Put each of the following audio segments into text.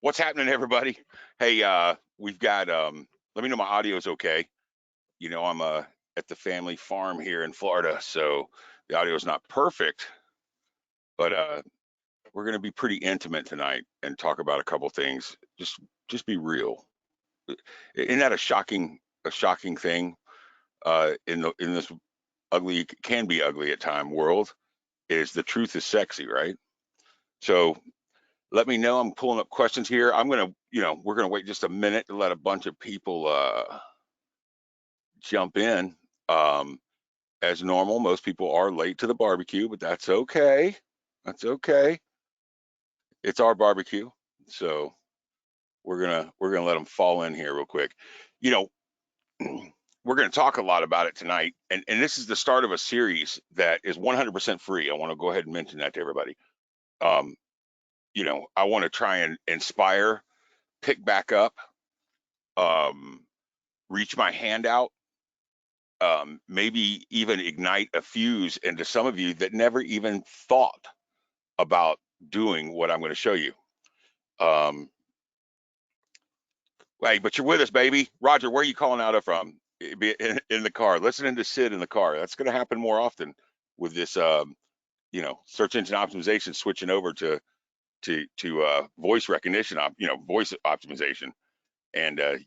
What's happening, everybody? Hey, we've got let me know my audio is okay. You know, I'm at the family farm here in Florida, so the audio is not perfect, but we're going to be pretty intimate tonight and talk about a couple things. Just be real. Isn't that a shocking thing in this ugly, can be ugly at time world, is the truth is sexy, right? So let me know. I'm pulling up questions here. We're gonna wait just a minute to let a bunch of people jump in. Um, as normal, most people are late to the barbecue, but that's okay. That's okay. It's our barbecue, so we're gonna let them fall in here real quick. You know, we're gonna talk a lot about it tonight, and this is the start of a series that is 100% free. I want to go ahead and mention that to everybody. Um, I want to try and inspire, pick back up, um, reach my hand out, maybe even ignite a fuse into some of you that never even thought about doing what I'm going to show you. Hey, but you're with us, baby. Roger, where are you calling out of from? In the car, listening to Syd in the car. That's going to happen more often with this, search engine optimization switching over to voice recognition, voice optimization. And a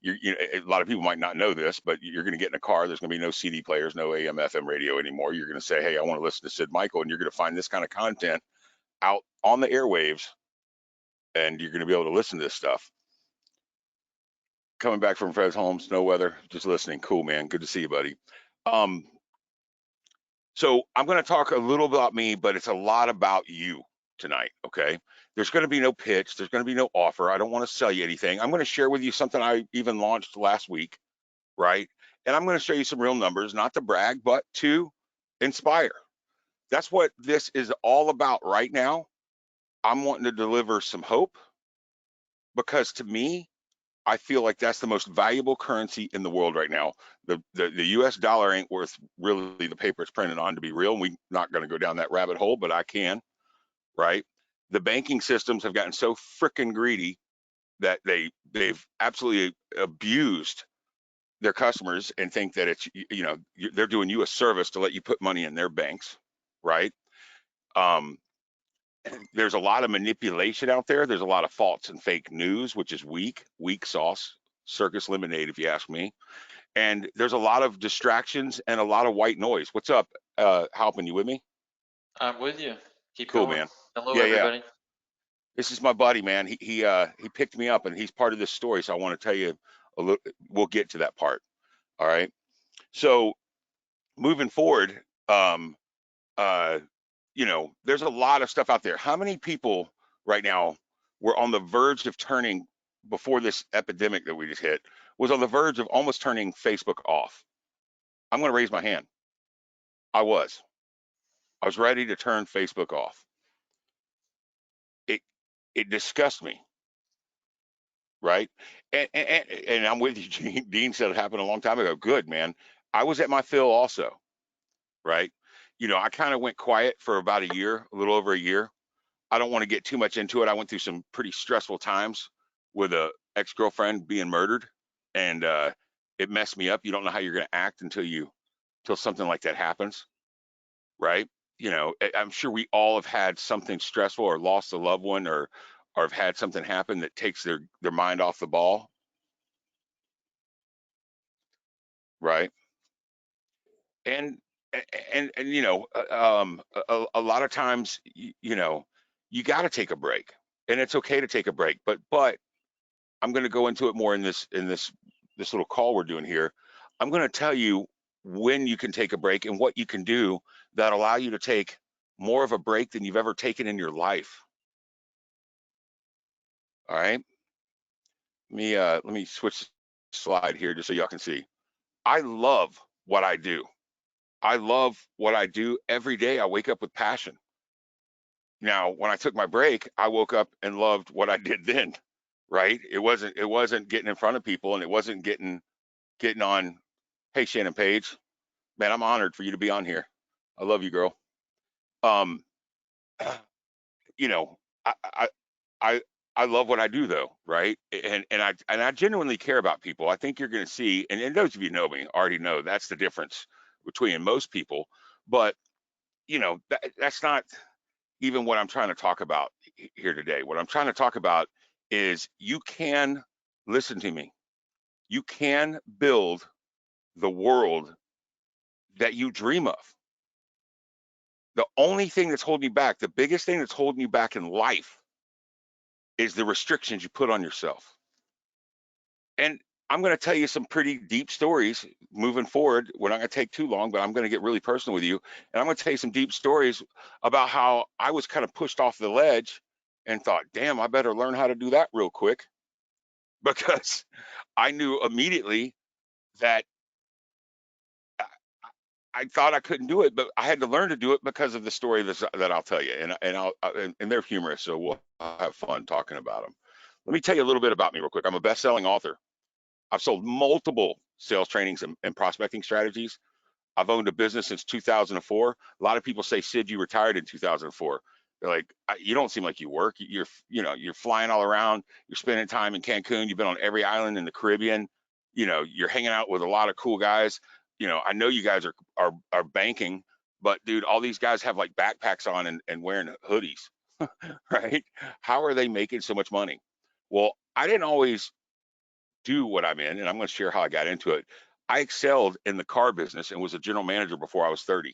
lot of people might not know this, but you're going to get in a car. There's going to be no CD players, no AM, FM radio anymore. You're going to say, hey, I want to listen to Syd Michael, and you're going to find this kind of content out on the airwaves, and you're going to be able to listen to this stuff. Coming back from Fred's home, snow weather, just listening. Cool, man. Good to see you, buddy. So I'm going to talk a little about me, but it's a lot about you tonight, okay? There's going to be no pitch. There's going to be no offer. I don't want to sell you anything. I'm going to share with you something I even launched last week, right? And I'm going to show you some real numbers, not to brag, but to inspire. That's what this is all about right now. I'm wanting to deliver some hope because to me, I feel like that's the most valuable currency in the world right now. The US dollar ain't worth really the paper it's printed on, to be real. We're not going to go down that rabbit hole, but I can, right? The banking systems have gotten so freaking greedy that they've absolutely abused their customers and think that it's, they're doing you a service to let you put money in their banks, right? Um, there's a lot of manipulation out there. There's a lot of false and fake news, which is weak sauce, circus lemonade, if you ask me. And there's a lot of distractions and a lot of white noise. What's up, Halpin? You with me? I'm with you. Keep Cool, going. man. Hello, Yeah. everybody. This is my buddy, man. He picked me up, and he's part of this story. So I want to tell you a little. We'll get to that part. All right. So moving forward, um, uh, there's a lot of stuff out there. How many people right now were on the verge of turning, before this epidemic that we just hit, was on the verge of almost turning Facebook off? I'm going to raise my hand. I was ready to turn Facebook off. It disgusts me, right? And I'm with you, Gene. Dean said it happened a long time ago. Good, man. I was at my fill also, right? I kind of went quiet for about a year, a little over a year. I don't want to get too much into it. I went through some pretty stressful times with a ex-girlfriend being murdered, and it messed me up. You don't know how you're going to act until something like that happens, right? I'm sure we all have had something stressful or lost a loved one or have had something happen that takes their mind off the ball, right? And a lot of times, you got to take a break, and it's okay to take a break, but I'm going to go into it more in this little call we're doing here. I'm going to tell you when you can take a break and what you can do that allow you to take more of a break than you've ever taken in your life. All right. Let me switch slide here just so y'all can see. I love what I do. I love what I do every day. I wake up with passion. Now, when I took my break, I woke up and loved what I did then, right? It wasn't getting in front of people, and it wasn't getting on. Hey, Shannon Page, man, I'm honored for you to be on here. I love you, girl. Um, you know, I, I, I love what I do though, right? And I genuinely care about people. I think you're going to see, and those of you who know me already know that's the difference between most people. But that's not even what I'm trying to talk about here today. What I'm trying to talk about is you can listen to me. You can build the world that you dream of. The only thing that's holding you back, the biggest thing that's holding you back in life is the restrictions you put on yourself. And I'm going to tell you some pretty deep stories moving forward. We're not going to take too long, but I'm going to get really personal with you. And I'm going to tell you some deep stories about how I was kind of pushed off the ledge and thought, damn, I better learn how to do that real quick, because I knew immediately that I thought I couldn't do it, but I had to learn to do it because of the story that I'll tell you. And they're humorous, so we'll have fun talking about them. Let me tell you a little bit about me real quick. I'm a best-selling author. I've sold multiple sales trainings and prospecting strategies. I've owned a business since 2004. A lot of people say, Syd, you retired in 2004. They're like, you don't seem like you work. You're flying all around. You're spending time in Cancun. You've been on every island in the Caribbean. You're hanging out with a lot of cool guys. I know you guys are banking, but dude, all these guys have like backpacks on and wearing hoodies, right? How are they making so much money? Well, I didn't always do what I'm in, and I'm going to share how I got into it. I excelled in the car business and was a general manager before I was 30.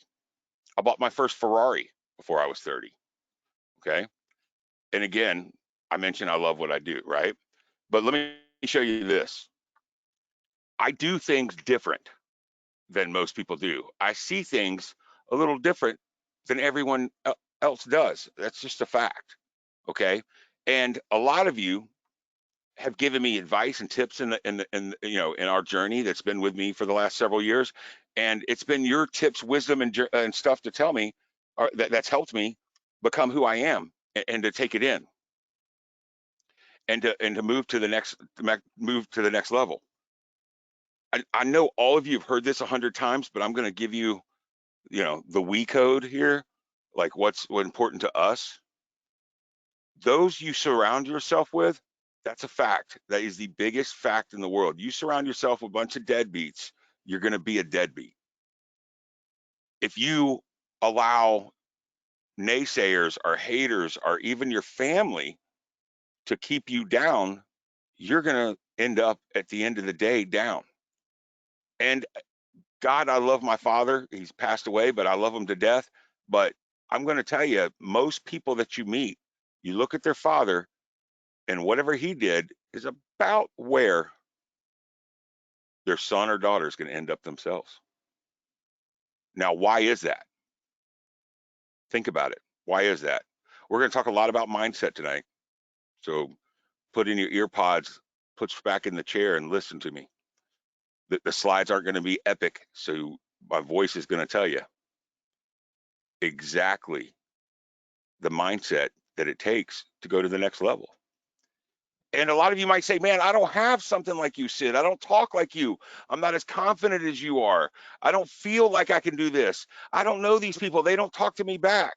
I bought my first Ferrari before I was 30. Okay. And again, I mentioned I love what I do, right? But let me show you this. I do things different than most people do. I see things a little different than everyone else does. That's just a fact. Okay. And a lot of you have given me advice and tips in our journey that's been with me for the last several years, and it's been your tips, wisdom, and stuff to tell me, or that's helped me become who I am, and to take it in, and to move to the next level. I know all of you have heard this 100 times, but I'm going to give you the we code here, like what's important to us. Those you surround yourself with, that's a fact. That is the biggest fact in the world. You surround yourself with a bunch of deadbeats, you're going to be a deadbeat. If you allow naysayers or haters or even your family to keep you down, you're going to end up at the end of the day down. And God, I love my father. He's passed away, but I love him to death. But I'm going to tell you, most people that you meet, you look at their father, and whatever he did is about where their son or daughter is going to end up themselves. Now, why is that? Think about it. Why is that? We're going to talk a lot about mindset tonight. So put in your ear pods, put you back in the chair and listen to me. The slides aren't going to be epic, so my voice is going to tell you exactly the mindset that it takes to go to the next level. And a lot of you might say, man, I don't have something like you, Syd. I don't talk like you. I'm not as confident as you are. I don't feel like I can do this. I don't know these people. They don't talk to me back.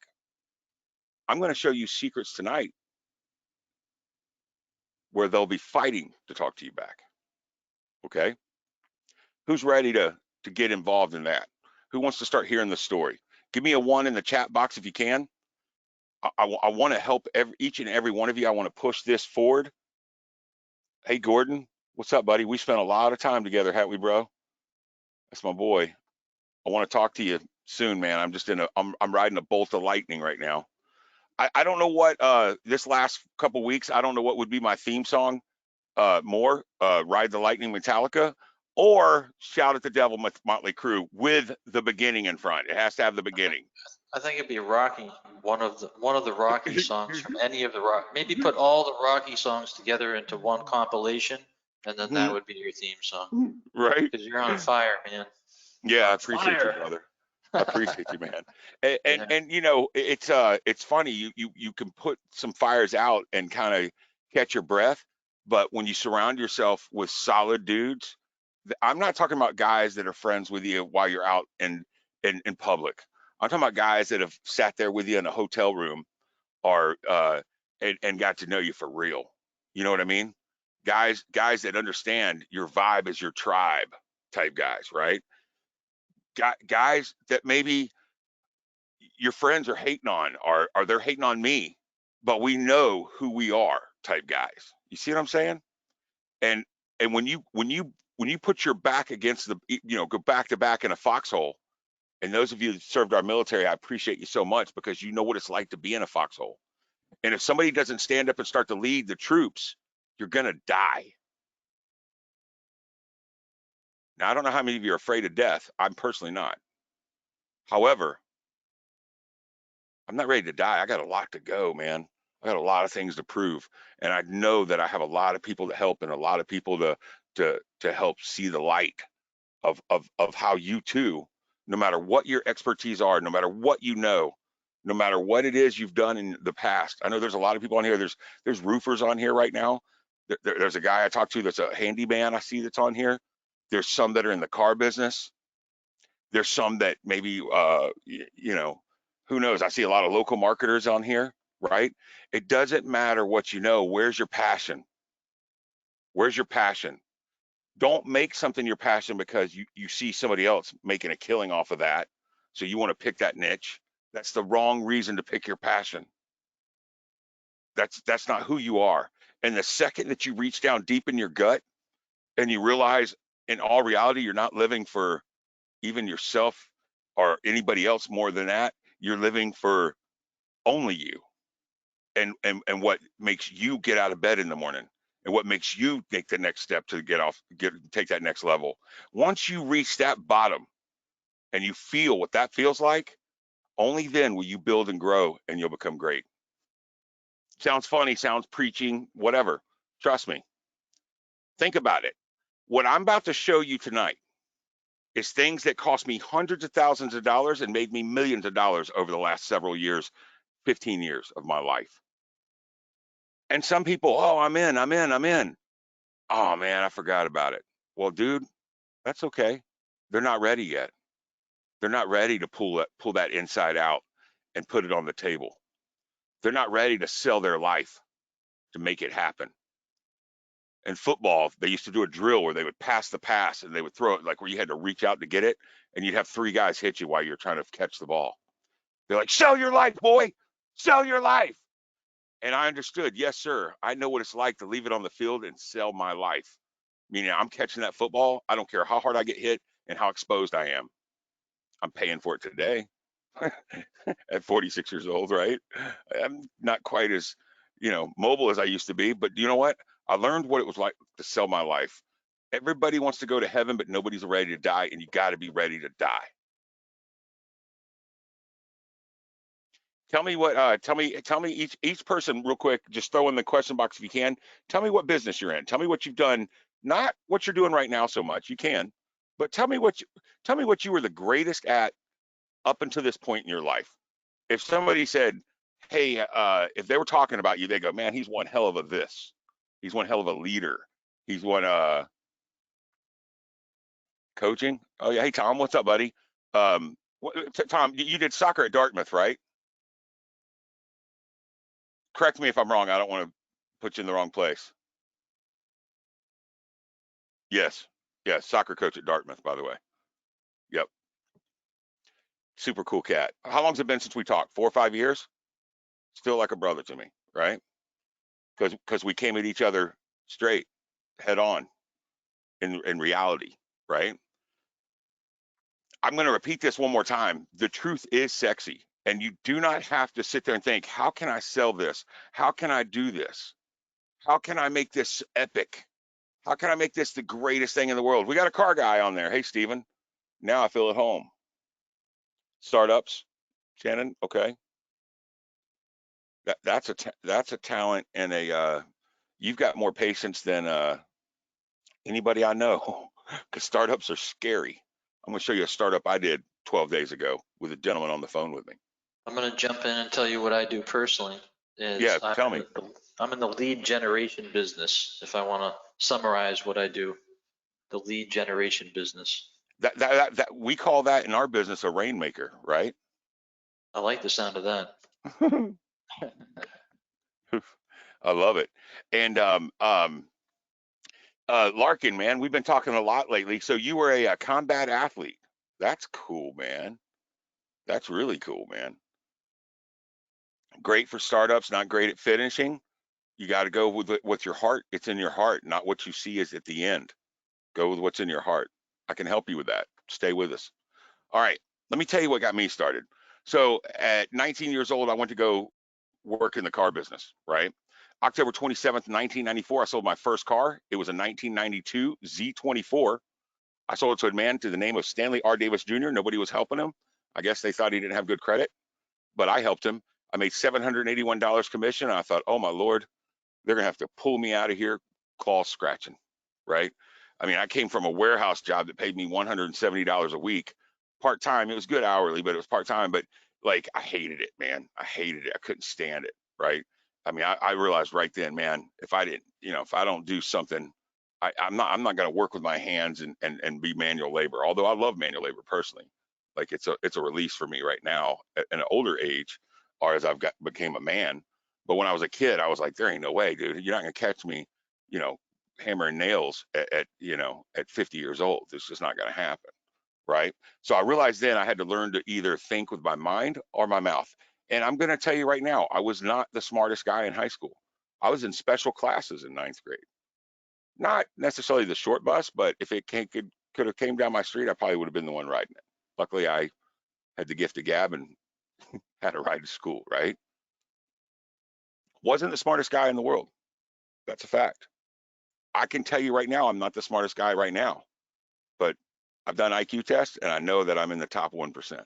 I'm going to show you secrets tonight where they'll be fighting to talk to you back. Okay? Who's ready to get involved in that? Who wants to start hearing the story? Give me a 1 in the chat box if you can. I want to help each and every one of you. I want to push this forward. Hey, Gordon, what's up, buddy? We spent a lot of time together, haven't we, bro? That's my boy. I want to talk to you soon, man. I'm riding a bolt of lightning right now. I don't know what this last couple weeks, I don't know what would be my theme song more, Ride the Lightning Metallica, or Shout at the Devil Motley Crue with the beginning in front. It has to have the beginning. I think it'd be Rocky, one of the Rocky songs from any of the rock. Maybe put all the Rocky songs together into one compilation, and then that would be your theme song. Right? Because you're on fire, man. Yeah, I On appreciate you, fire. brother. I appreciate you, man. And Yeah. it's funny. You can put some fires out and kind of catch your breath, but when you surround yourself with solid dudes, I'm not talking about guys that are friends with you while you're out in public. I'm talking about guys that have sat there with you in a hotel room or and got to know you for real. You know what I mean? Guys that understand your vibe is your tribe type guys, right? Guys that maybe your friends are hating on, or they're hating on me, but we know who we are type guys. You see what I'm saying? And when you put your back against the, go back to back in a foxhole, and those of you that served our military, I appreciate you so much, because you know what it's like to be in a foxhole. And if somebody doesn't stand up and start to lead the troops, you're going to die. Now, I don't know how many of you are afraid of death. I'm personally not. However, I'm not ready to die. I got a lot to go, man. I got a lot of things to prove. And I know that I have a lot of people to help, and a lot of people to help see the light of how you too, no matter what your expertise are, no matter what you know, no matter what it is you've done in the past. I know there's a lot of people on here. There's roofers on here right now. There's a guy I talked to that's a handyman I see that's on here. There's some that are in the car business. There's some that maybe who knows? I see a lot of local marketers on here, right? It doesn't matter what you know. Where's your passion? Where's your passion? Don't make something your passion because you see somebody else making a killing off of that, so you want to pick that niche. That's the wrong reason to pick your passion. That's not who you are. And the second that you reach down deep in your gut and you realize, in all reality, you're not living for even yourself or anybody else more than that, you're living for only you, and what makes you get out of bed in the morning, and what makes you take the next step to take that next level. Once you reach that bottom and you feel what that feels like, only then will you build and grow, and you'll become great. Sounds funny, sounds preaching, whatever. Trust me. Think about it. What I'm about to show you tonight is things that cost me hundreds of thousands of dollars and made me millions of dollars over the last several years, 15 years of my life. And some people, oh, I'm in. Oh man, I forgot about it. Well, dude, that's okay. They're not ready yet. They're not ready to pull that inside out and put it on the table. They're not ready to sell their life to make it happen. In football, they used to do a drill where they would pass the pass and they would throw it, like where you had to reach out to get it, and you'd have three guys hit you while you're trying to catch the ball. They're like, sell your life, boy, sell your life. And I understood, yes, sir. I know what it's like to leave it on the field and sell my life. Meaning I'm catching that football. I don't care how hard I get hit and how exposed I am. I'm paying for it today at 46 years old, right? I'm not quite as, mobile as I used to be, but you know what? I learned what it was like to sell my life. Everybody wants to go to heaven, but nobody's ready to die, and you got to be ready to die. Tell me each person real quick, just throw in the question box if you can. Tell me what business you're in. Tell me what you've done, not what you're doing right now so much. You can, but tell me what you were the greatest at up until this point in your life. If somebody said, hey, if they were talking about you, they go, man, he's one hell of a this. He's one hell of a leader. He's one coaching. Oh yeah, hey Tom, what's up, buddy? Tom, you did soccer at Dartmouth, right? Correct me if I'm wrong. I don't want to put you in the wrong place. Yes. Yes. Soccer coach at Dartmouth, by the way. Yep. Super cool cat. How long's it been since we talked? 4 or 5 years? Still like a brother to me, right? Because we came at each other straight, head on, in reality, right? I'm going to repeat this one more time. The truth is sexy, and you do not have to sit there and think, how can I sell this? How can I do this? How can I make this epic? How can I make this the greatest thing in the world? We got a car guy on there. Hey, Steven. Now I feel at home. Startups, Shannon. Okay. That's a talent, and you've got more patience than anybody I know, because startups are scary. I'm going to show you a startup I did 12 days ago with a gentleman on the phone with me. I'm going to jump in and tell you what I do personally. Yeah, tell me. I'm in the lead generation business. If I want to summarize what I do, the lead generation business. That we call that in our business a rainmaker, right? I like the sound of that. I love it. And Larkin, man, we've been talking a lot lately. So you were a combat athlete. That's cool, man. That's really cool, man. Great for startups, not great at finishing. You got to go with what's your heart. It's in your heart, not what you see is at the end. Go with what's in your heart. I can help you with that. Stay with us. All right. Let me tell you what got me started. So at 19 years old, I went to go work in the car business, right? October 27th, 1994, I sold my first car. It was a 1992 Z24. I sold it to a man to the name of Stanley R. Davis Jr. Nobody was helping him. I guess they thought he didn't have good credit, but I helped him. I made $781 commission. And I thought, oh my Lord, they're going to have to pull me out of here, claw scratching, right? I mean, I came from a warehouse job that paid me $170 a week, part time. It was good hourly, but it was part time. But like, I hated it, man. I hated it. I couldn't stand it, right? I mean, I realized right then, man, if I didn't, if I don't do something, I'm not going to work with my hands and be manual labor. Although I love manual labor personally, like it's a release for me right now at an older age, or as became a man. But when I was a kid, I was like, there ain't no way, dude. You're not gonna catch me, you know, hammering nails at 50 years old. It's just not gonna happen, right? So I realized then I had to learn to either think with my mind or my mouth. And I'm gonna tell you right now, I was not the smartest guy in high school. I was in special classes in ninth grade. Not necessarily the short bus, but if it could have came down my street, I probably would have been the one riding it. Luckily, I had the gift of gab and had a ride to school, right? Wasn't the smartest guy in the world. That's a fact. I can tell you right now, I'm not the smartest guy right now, but I've done IQ tests and I know that I'm in the top 1%.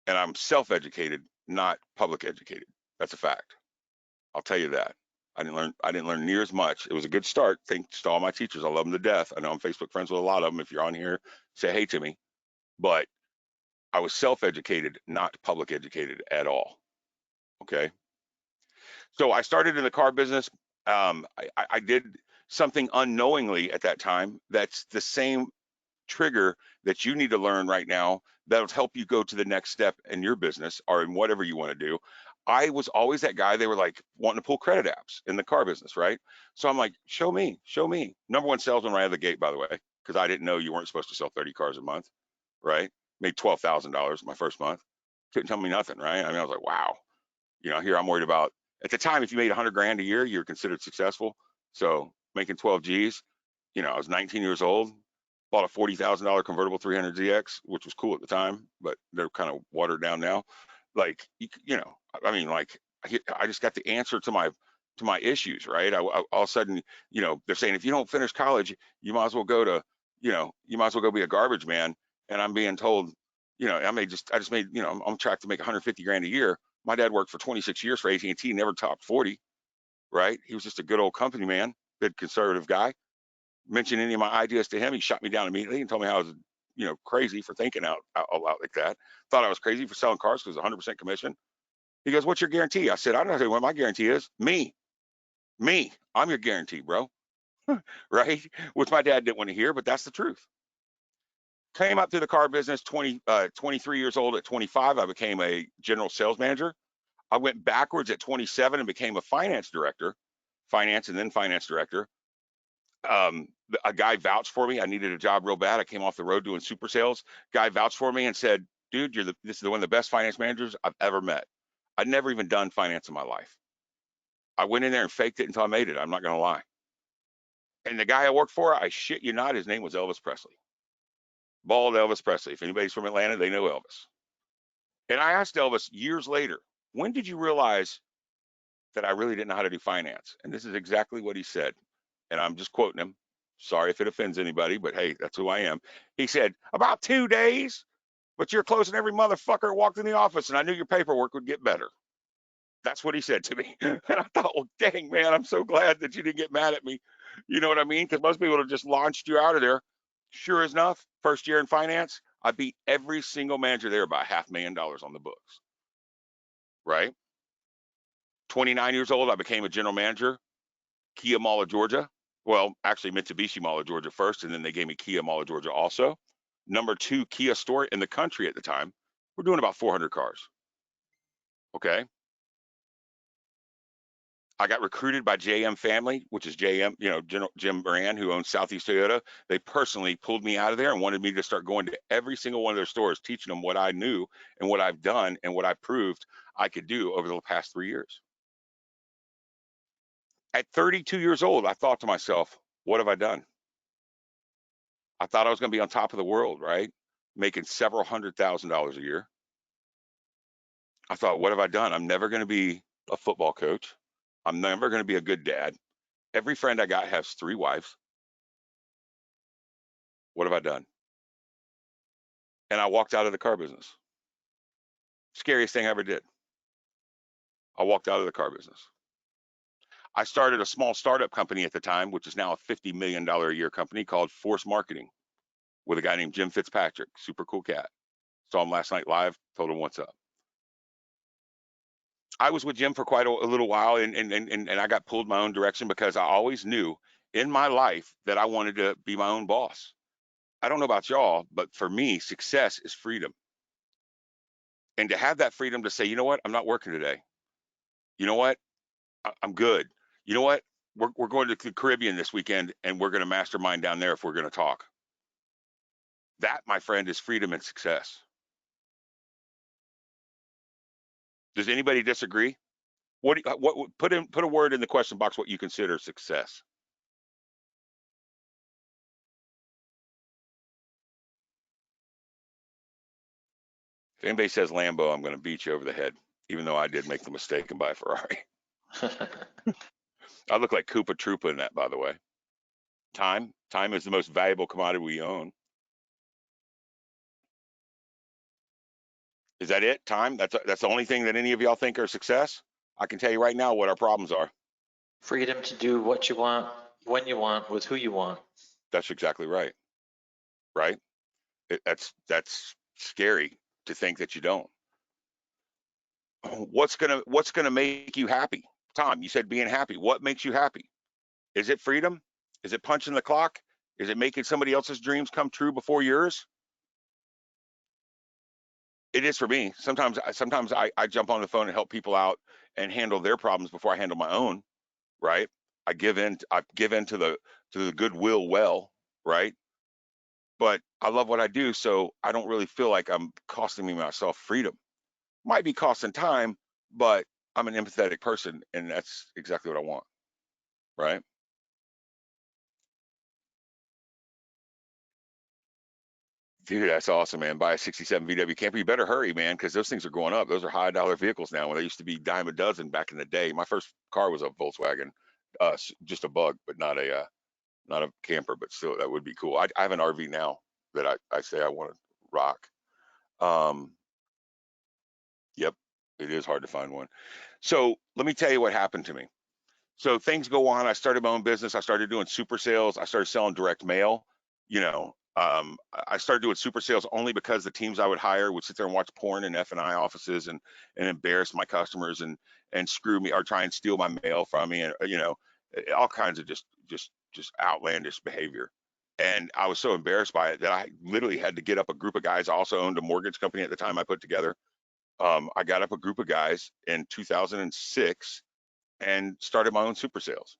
And I'm self-educated, not public educated. That's a fact. I'll tell you that. I didn't learn near as much. It was a good start. Thanks to all my teachers. I love them to death. I know I'm Facebook friends with a lot of them. If you're on here, say hey to me. But I was self-educated, not public educated at all. Okay. So I started in the car business. I did something unknowingly at that time. That's the same trigger that you need to learn right now that'll help you go to the next step in your business or in whatever you want to do. I was always that guy. They were like wanting to pull credit apps in the car business, right? So I'm like, show me, show me. Number one salesman right out of the gate, by the way, because I didn't know you weren't supposed to sell 30 cars a month, right? Made $12,000 my first month. Couldn't tell me nothing, right? I mean, I was like, wow. Here I'm worried about at the time, if you made 100 grand a year, you're considered successful. So making 12 G's, I was 19 years old, bought a $40,000 convertible 300ZX, which was cool at the time, but they're kind of watered down now. Like, I mean, like I just got the answer to my issues, right? All of a sudden, they're saying if you don't finish college, you might as well go to, you might as well go be a garbage man. And I'm being told, I just made, I'm on track to make 150 grand a year. My dad worked for 26 years for AT&T, never topped 40, right? He was just a good old company man, good conservative guy. Mentioned any of my ideas to him, he shot me down immediately and told me how I was, crazy for thinking out loud like that. Thought I was crazy for selling cars because 100% commission. He goes, "What's your guarantee?" I said, "I don't know what my guarantee is. Me. I'm your guarantee, bro." Right? Which my dad didn't want to hear, but that's the truth. Came up through the car business 23 years old. At 25, I became a general sales manager. I went backwards at 27 and became a finance director, finance and then finance director. A guy vouched for me. I needed a job real bad. I came off the road doing super sales. Guy vouched for me and said, "Dude, this is one of the best finance managers I've ever met." I'd never even done finance in my life. I went in there and faked it until I made it. I'm not going to lie. And the guy I worked for, I shit you not, his name was Elvis Presley. Bald Elvis Presley. If anybody's from Atlanta, they know Elvis. And I asked Elvis years later, "When did you realize that I really didn't know how to do finance?" And this is exactly what he said. And I'm just quoting him. Sorry if it offends anybody, but hey, that's who I am. He said, "About 2 days, but you're closing every motherfucker who walked in the office, and I knew your paperwork would get better." That's what he said to me. And I thought, well, dang, man, I'm so glad that you didn't get mad at me. You know what I mean? Because most people would have just launched you out of there. Sure enough, first year in finance, I beat every single manager there by $500,000 on the books, right? 29 years old, I became a general manager, Kia Mall of Georgia. Well, actually Mitsubishi Mall of Georgia first, and then they gave me Kia Mall of Georgia also. Number 2 Kia store in the country at the time. We're doing about 400 cars. Okay. I got recruited by JM Family, which is JM, Jim Moran, who owns Southeast Toyota. They personally pulled me out of there and wanted me to start going to every single one of their stores, teaching them what I knew and what I've done and what I proved I could do over the past 3 years. At 32 years old, I thought to myself, what have I done? I thought I was going to be on top of the world, right? Making several $100,000 a year. I thought, what have I done? I'm never going to be a football coach. I'm never going to be a good dad. Every friend I got has 3 wives. What have I done? And I walked out of the car business. Scariest thing I ever did. I walked out of the car business. I started a small startup company at the time, which is now a $50 million a year company called Force Marketing with a guy named Jim Fitzpatrick, super cool cat. Saw him last night live, told him what's up. I was with Jim for quite a little while, and I got pulled my own direction because I always knew in my life that I wanted to be my own boss. I don't know about y'all, but for me, success is freedom. And to have that freedom to say, you know what, I'm not working today. You know what, I'm good. You know what, we're going to the Caribbean this weekend, and we're going to mastermind down there if we're going to talk. That, my friend, is freedom and success. Does anybody disagree? What put a word in the question box what you consider success. If anybody says Lambo, I'm going to beat you over the head, even though I did make the mistake and buy a Ferrari. I look like Koopa Troopa in that, by the way. Time is the most valuable commodity we own. Is that it? Time? That's the only thing that any of y'all think are success? I can tell you right now what our problems are. Freedom to do what you want, when you want, with who you want. That's exactly right. Right? That's scary to think that you don't. What's gonna make you happy? Tom, you said being happy. What makes you happy? Is it freedom? Is it punching the clock? Is it making somebody else's dreams come true before yours? It is for me. Sometimes I jump on the phone and help people out and handle their problems before I handle my own, right? I give in to the goodwill well, right? But I love what I do, so I don't really feel like I'm costing me myself freedom. Might be costing time, but I'm an empathetic person, and that's exactly what I want, right? Dude, that's awesome, man. Buy a 67 VW camper. You better hurry, man, because those things are going up. Those are high dollar vehicles now, when they used to be dime a dozen back in the day. My first car was a Volkswagen, just a bug, but not a camper, but still that would be cool. I have an RV now that I say I want to rock. Um, yep, it is hard to find one. So let me tell you what happened to me. So things go on. I started my own business. I started doing super sales. I started selling direct mail. I started doing super sales only because the teams I would hire would sit there and watch porn in F&I offices and embarrass my customers and screw me or try and steal my mail from me, and all kinds of just outlandish behavior. And I was so embarrassed by it that I literally had to get up a group of guys. I also owned a mortgage company at the time I put together. I got up a group of guys in 2006 and started my own super sales,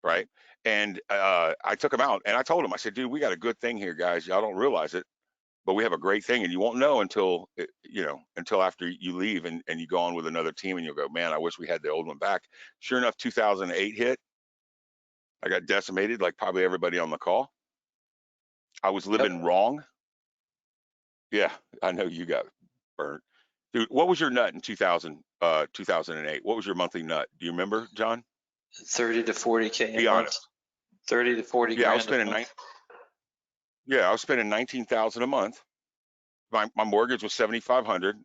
right? And I took them out and I told them, I said, dude, we got a good thing here, guys. Y'all don't realize it, but we have a great thing, and you won't know until until after you leave and you go on with another team, and you'll go, man, I wish we had the old one back. Sure enough, 2008 hit. I got decimated like probably everybody on the call. I was living Yep. wrong. Yeah, I know you got burnt. Dude, what was your nut in 2008? What was your monthly nut? Do you remember, John? 30 to 40K a Be month. honest. 30 to 40 Yeah, grand a month. I was spending 19,000 a month. My mortgage was 7,500.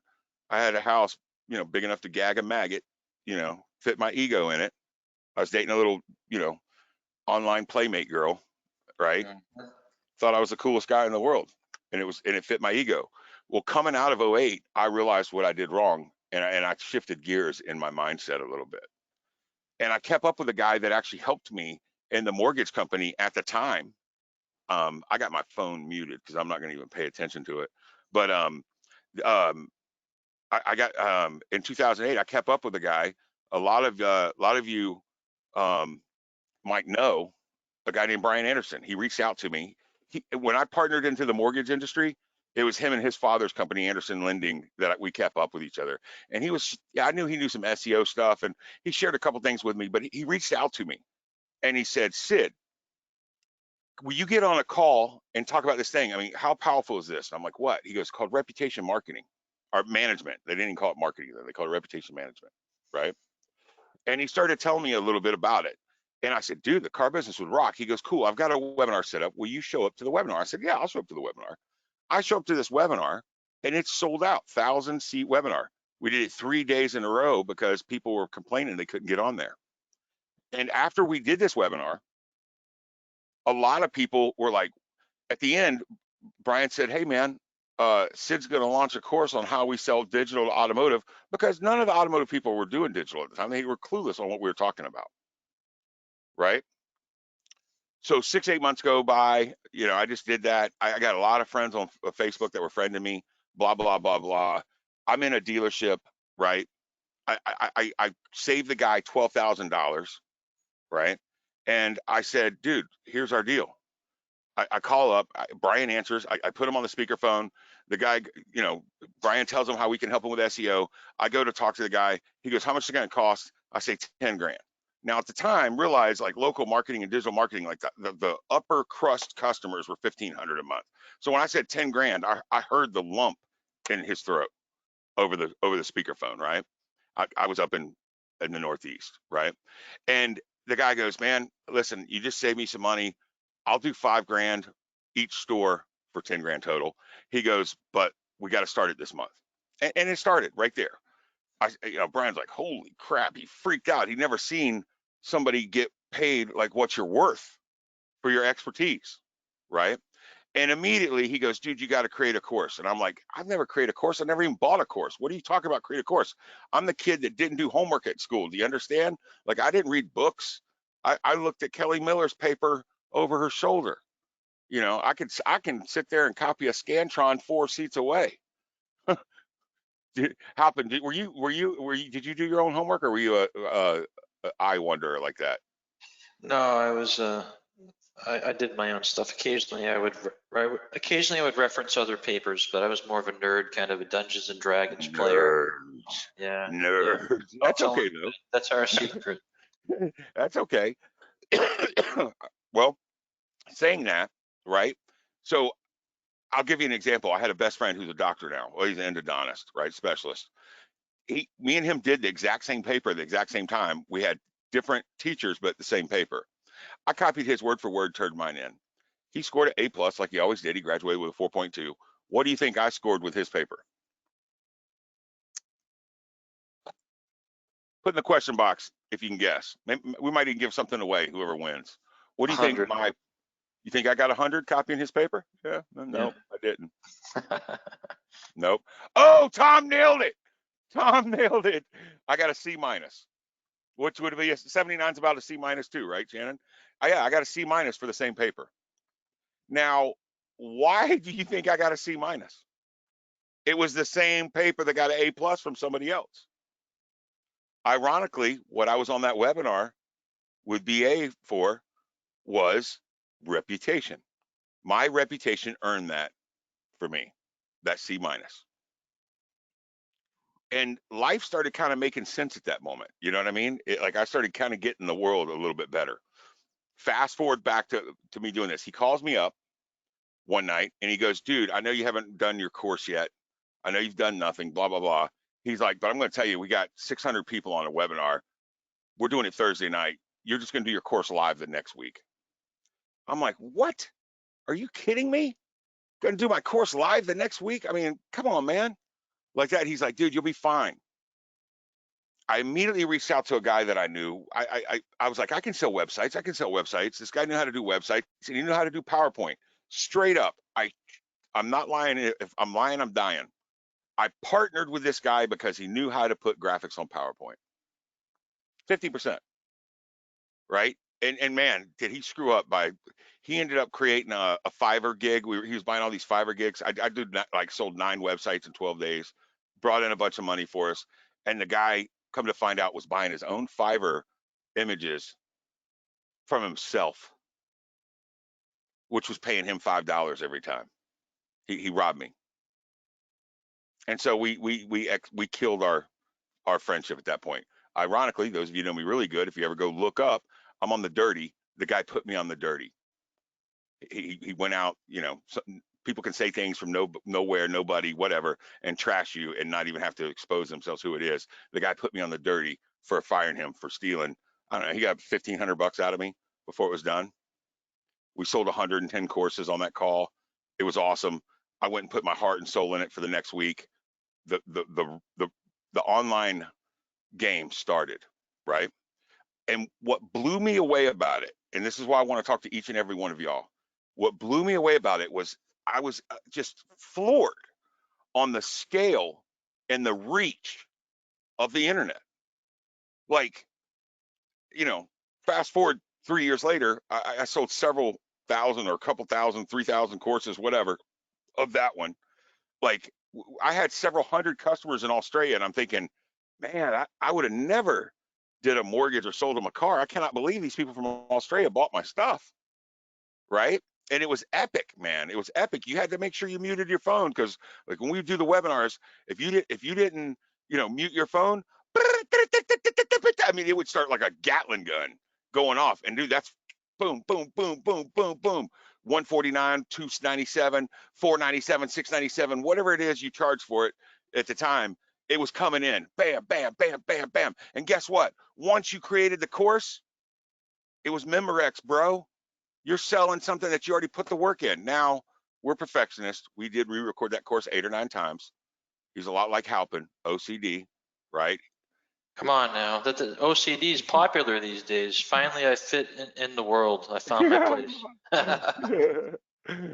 I had a house, big enough to gag a maggot, fit my ego in it. I was dating a little, online playmate girl, right? Mhm. Thought I was the coolest guy in the world, and it fit my ego. Well, coming out of '08, I realized what I did wrong, and I shifted gears in my mindset a little bit. And I kept up with a guy that actually helped me in the mortgage company at the time. I got my phone muted because I'm not going to even pay attention to it. But um, I got in 2008, I kept up with a guy A lot of you might know a guy named Brian Anderson. He reached out to me. When I partnered into the mortgage industry, it was him and his father's company, Anderson Lending, that we kept up with each other. And I knew he knew some SEO stuff, and he shared a couple things with me. But he reached out to me and he said, "Syd, will you get on a call and talk about this thing? I mean, how powerful is this?" And I'm like, "What?" He goes, "Called reputation marketing or management." They didn't even call it marketing then; they called it reputation management, right? And he started telling me a little bit about it. And I said, "Dude, the car business would rock." He goes, "Cool, I've got a webinar set up. Will you show up to the webinar?" I said, "Yeah, I'll show up to the webinar." I show up to this webinar and it's sold out, 1,000-seat webinar. We did it 3 days in a row because people were complaining they couldn't get on there. And after we did this webinar, a lot of people were like, at the end, Brian said, "Hey man, Syd's going to launch a course on how we sell digital to automotive," because none of the automotive people were doing digital at the time. They were clueless on what we were talking about, right? So 6, 8 months go by. I just did that. I got a lot of friends on Facebook that were friending me. Blah blah blah blah. I'm in a dealership, right? I saved the guy $12,000, right? And I said, "Dude, here's our deal." I call up, Brian answers, I put him on the speakerphone. The guy, Brian tells him how we can help him with SEO. I go to talk to the guy. He goes, "How much is it going to cost?" I say 10 grand. Now at the time, realize like local marketing and digital marketing, like the upper crust customers were 1,500 a month. So when I said 10 grand, I heard the lump in his throat over the speakerphone, right? I was up in the Northeast, right? And the guy goes, "Man, listen, you just saved me some money. I'll do 5 grand each store for 10 grand total." He goes, "But we got to start it this month." And it started right there. Brian's like, "Holy crap." He freaked out. He'd never seen somebody get paid like what you're worth for your expertise, right? And immediately he goes, "Dude, you got to create a course." And I'm like, "I've never created a course. I never even bought a course. What are you talking about, create a course? I'm the kid that didn't do homework at school. Do you understand? Like, I didn't read books. I looked at Kelly Miller's paper over her shoulder. I can sit there and copy a Scantron 4 seats away." Did you do your own homework, or were you a eye wanderer like that? No, I was I did my own stuff. Occasionally occasionally I would reference other papers, but I was more of a nerd, kind of a Dungeons and Dragons player. Nerds. Yeah, yeah. Nerds. Don't That's tell okay anybody. That's our secret. though. That's okay. Well, saying that, right? So I'll give you an example. I had a best friend who's a doctor now. Well, he's an endodontist, right? Specialist. Me and him did the exact same paper at the exact same time. We had different teachers, but the same paper. I copied his word for word, turned mine in. He scored an A plus like he always did. He graduated with a 4.2. What do you think I scored with his paper? Put in the question box if you can guess. Maybe, we might even give something away, whoever wins. What do you think 100. you think I got 100 copying his paper? Yeah, Yeah. no, I didn't. Nope. Oh, Tom nailed it. Tom nailed it. I got a C minus, which would be 79 is about a C minus too, right, Shannon? Yeah, I got a C minus for the same paper. Now, why do you think I got a C minus? It was the same paper that got an A plus from somebody else. Ironically, what I was on that webinar with BA for was reputation. My reputation earned that for me, that C minus. And life started kind of making sense at that moment. You know what I mean? Like I started kind of getting the world a little bit better. Fast forward back to me doing this. He calls me up one night and he goes, "Dude, I know you haven't done your course yet. I know you've done nothing, blah, blah, blah." He's like, "But I'm going to tell you, we got 600 people on a webinar. We're doing it Thursday night. You're just going to do your course live the next week." I'm like, "What? Are you kidding me? Going to do my course live the next week? I mean, come on, man." Like that. He's like, "Dude, you'll be fine." I immediately reached out to a guy that I knew. I was like, "I can sell websites. I can sell websites." This guy knew how to do websites and he knew how to do PowerPoint. Straight up. I'm not lying. If I'm lying, I'm dying. I partnered with this guy because he knew how to put graphics on PowerPoint. 50%, right? And man, did he screw up by he ended up creating a Fiverr gig. He was buying all these Fiverr gigs. I did like sold 9 websites in 12 days, brought in a bunch of money for us. And the guy come to find out, was buying his own Fiverr images from himself, which was paying him $5 every time. He robbed me. And so we killed our friendship at that point. Ironically, those of you who know me really good, if you ever go look up, I'm on the dirty. The guy put me on the dirty. He went out, people can say things from nowhere, nobody, whatever, and trash you and not even have to expose themselves who it is. The guy put me on the dirty for firing him for stealing. I don't know. He got $1,500 out of me before it was done. We sold 110 courses on that call. It was awesome. I went and put my heart and soul in it for the next week. The online game started, right? And what blew me away about it, and this is why I want to talk to each and every one of y'all. What blew me away about it was I was just floored on the scale and the reach of the internet. Like, fast forward 3 years later, I sold several thousand or a couple thousand, 3,000 courses, whatever, of that one. Like, I had several hundred customers in Australia, and I'm thinking, man, I would have never did a mortgage or sold them a car. I cannot believe these people from Australia bought my stuff, right? And it was epic, man. It was epic. You had to make sure you muted your phone, because like when we do the webinars, if you didn't mute your phone, I mean, it would start like a Gatling gun going off. And dude, that's boom, boom, boom, boom, boom, boom. 149, 297, 497, 697, whatever it is you charge for it at the time, it was coming in. Bam, bam, bam, bam, bam. And guess what? Once you created the course, it was Memorex, bro. You're selling something that you already put the work in. Now, we're perfectionists. We did re-record that course 8 or 9 times. He's a lot like Halpin, OCD, right? Come on now. That the OCD is popular these days. Finally, I fit in the world. I found my place.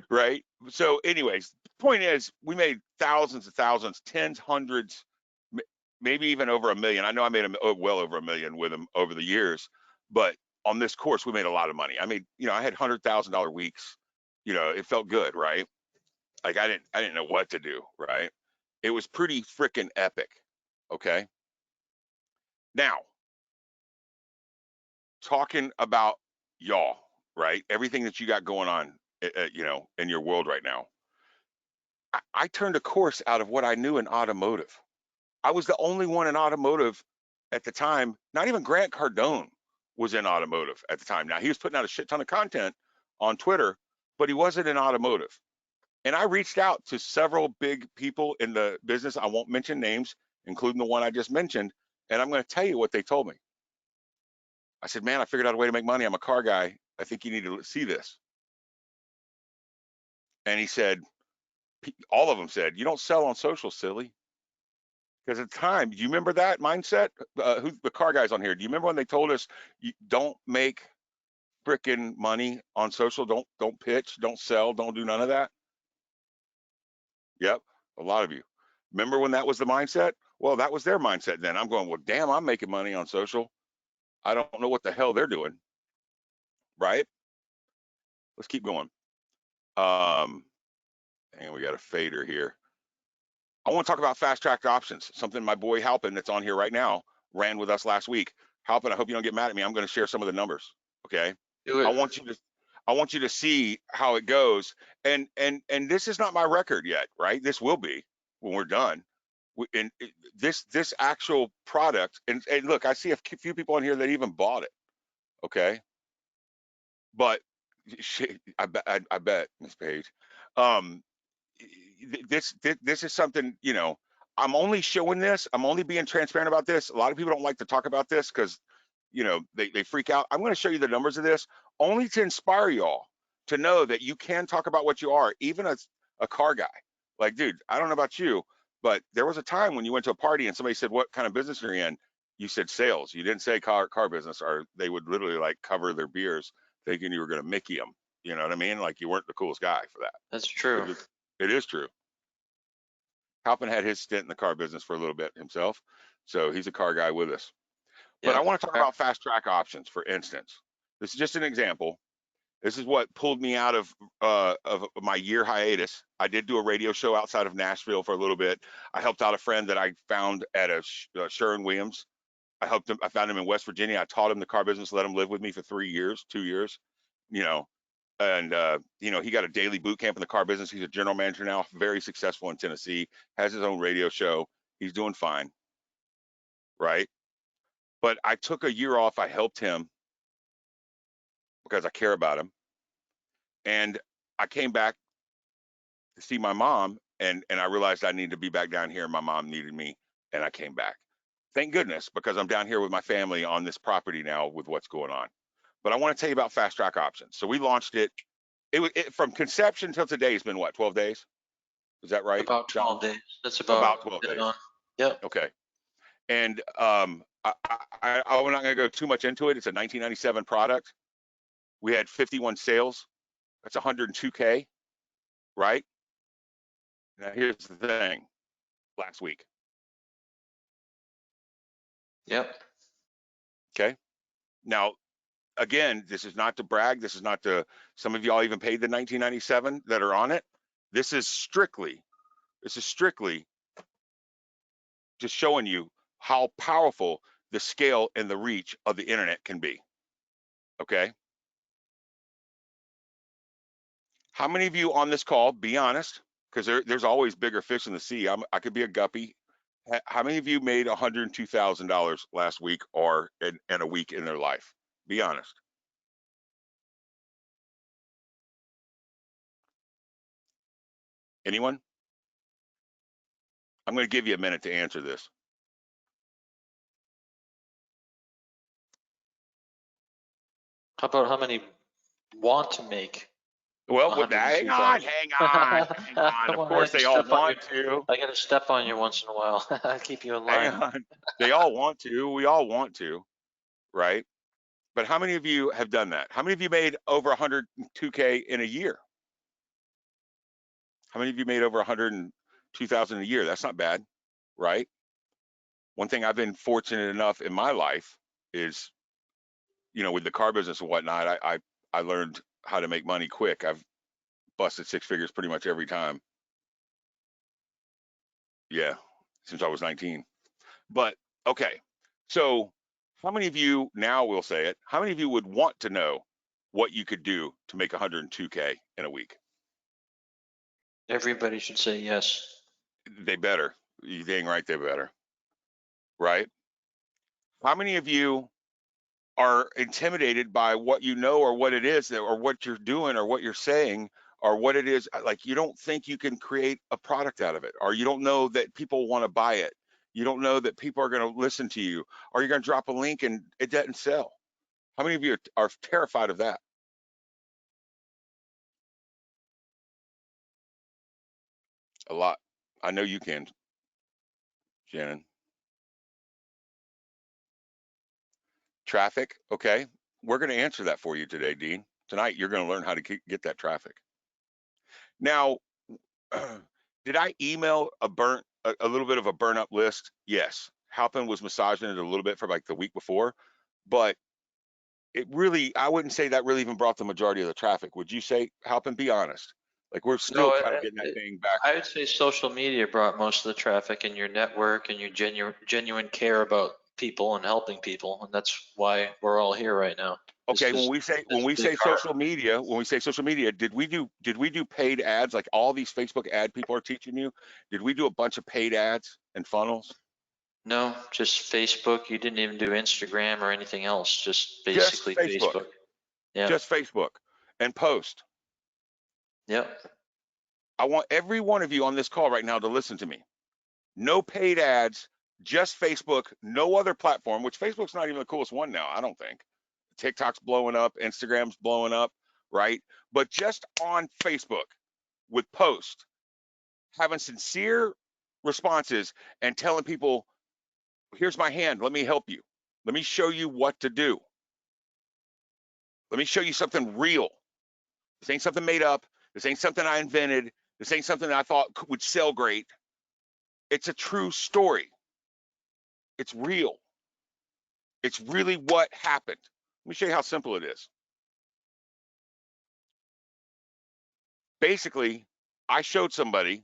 Right? So anyways, the point is, we made thousands and thousands, tens, hundreds, maybe even over $1 million. I know I made well over $1 million with him over the years, but on this course, we made a lot of money. I mean, I had $100,000 weeks. It felt good, right? Like I didn't know what to do, right? It was pretty freaking epic. Okay. Now, talking about y'all, right? Everything that you got going on, in your world right now. I turned a course out of what I knew in automotive. I was the only one in automotive at the time. Not even Grant Cardone was in automotive at the time. Now, he was putting out a shit ton of content on Twitter, but he wasn't in automotive. And I reached out to several big people in the business. I won't mention names, including the one I just mentioned. And I'm going to tell you what they told me. I said, man, I figured out a way to make money. I'm a car guy. I think you need to see this. And he said, all of them said, you don't sell on social, silly. Because at the time, do you remember that mindset? Who the car guys on here? Do you remember when they told us, you don't make freaking money on social? Don't pitch, don't sell, don't do none of that. Yep, a lot of you. Remember when that was the mindset? Well, that was their mindset then. I'm going, well, damn, I'm making money on social. I don't know what the hell they're doing. Right? Let's keep going. And we got a fader here. I want to talk about fast track options, something my boy Halpin that's on here right now ran with us last week. Halpin, I hope you don't get mad at me. I'm going to share some of the numbers. Okay. Do it. I want you to see how it goes. And this is not my record yet, right? This will be when we're done. And this actual product, and look, I see a few people on here that even bought it. Okay. But I bet Miss Page, this is something, I'm only showing this. I'm only being transparent about this. A lot of people don't like to talk about this because, they freak out. I'm going to show you the numbers of this only to inspire y'all to know that you can talk about what you are, even as a car guy. Like, dude, I don't know about you, but there was a time when you went to a party and somebody said, what kind of business are you in? You said sales. You didn't say car business, or they would literally like cover their beers thinking you were going to Mickey them. You know what I mean? Like you weren't the coolest guy for that. That's true. It is true. Halpin had his stint in the car business for a little bit himself, so he's a car guy with us. But I want to talk about fast track options, for instance. This is just an example. This is what pulled me out of my year hiatus. I did do a radio show outside of Nashville for a little bit. I helped out a friend that I found at a Sherwin-Williams I helped him. I found him in West Virginia. I taught him the car business, let him live with me for 3 years, 2 years, you know, and he got a daily boot camp in the car business. He's a general manager now, very successful in Tennessee, has his own radio show. He's doing fine, right? But I took a year off. I helped him because I care about him. And I came back to see my mom, and I realized I needed to be back down here, and my mom needed me, and I came back. Thank goodness, because I'm down here with my family on this property now with what's going on. But I want to tell you about Fast Track Options. So we launched it. It from conception till today has been what, 12 days? Is that right, About John? 12 days. That's About about 12 dead days. on. Yep. Okay. And I'm not going to go too much into it. It's a 1997 product. We had 51 sales. That's 102K, right? Now here's the thing. Last week. Yep. Okay. Now, again, this is not to brag. This is not to, some of y'all even paid the 1997 that are on it. This is strictly just showing you how powerful the scale and the reach of the internet can be. Okay. How many of you on this call, be honest, because there's always bigger fish in the sea. I could be a guppy. How many of you made $102,000 last week or in a week in their life? Be honest. Anyone? I'm going to give you a minute to answer this. How about how many want to make Well, hang on, 102,000? hang on, hang on. Come Of on, I course, had to they all step on want to. I got to step on you once in a while. Keep you in Hang line. on. They all want to. We all want to, right? But how many of you have done that? How many of you made over 102K in a year? How many of you made over 102,000 a year? That's not bad, right? One thing I've been fortunate enough in my life is, with the car business and whatnot, I learned how to make money quick. I've busted six figures pretty much every time. Yeah, since I was 19. But okay, so how many of you, now we'll say it, how many of you would want to know what you could do to make 102K in a week? Everybody should say yes. They better. You dang right they better. Right? How many of you are intimidated by what you know or what it is that, or what you're doing or what you're saying or what it is, like you don't think you can create a product out of it, or you don't know that people want to buy it, you don't know that people are going to listen to you, or you're going to drop a link and it doesn't sell? How many of you are terrified of that? A lot. I know you can, Shannon. Traffic, okay. We're going to answer that for you today, Dean. Tonight, you're going to learn how to get that traffic. Now, did I email a little bit of a burn up list? Yes. Halpin was massaging it a little bit for like the week before, but I wouldn't say that really even brought the majority of the traffic. Would you say, Halpin, be honest? Like we're still No, kind of getting that thing back. I would say social media brought most of the traffic, and your network and your genuine care about people and helping people, and that's why we're all here right now. Okay, when we say social media, did we do paid ads like all these Facebook ad people are teaching you? Did we do a bunch of paid ads and funnels? No, just Facebook. You didn't even do Instagram or anything else. Just Just basically Facebook. Facebook. Yeah. Just Facebook and post. Yep. I want every one of you on this call right now to listen to me. No paid ads, just Facebook, no other platform, which Facebook's not even the coolest one now, I don't think. TikTok's blowing up, Instagram's blowing up, right? But just on Facebook with post, having sincere responses and telling people, here's my hand, let me help you. Let me show you what to do. Let me show you something real. This ain't something made up. This ain't something I invented. This ain't something I thought would sell great. It's a true story. It's real. It's really what happened. Let me show you how simple it is. Basically, I showed somebody,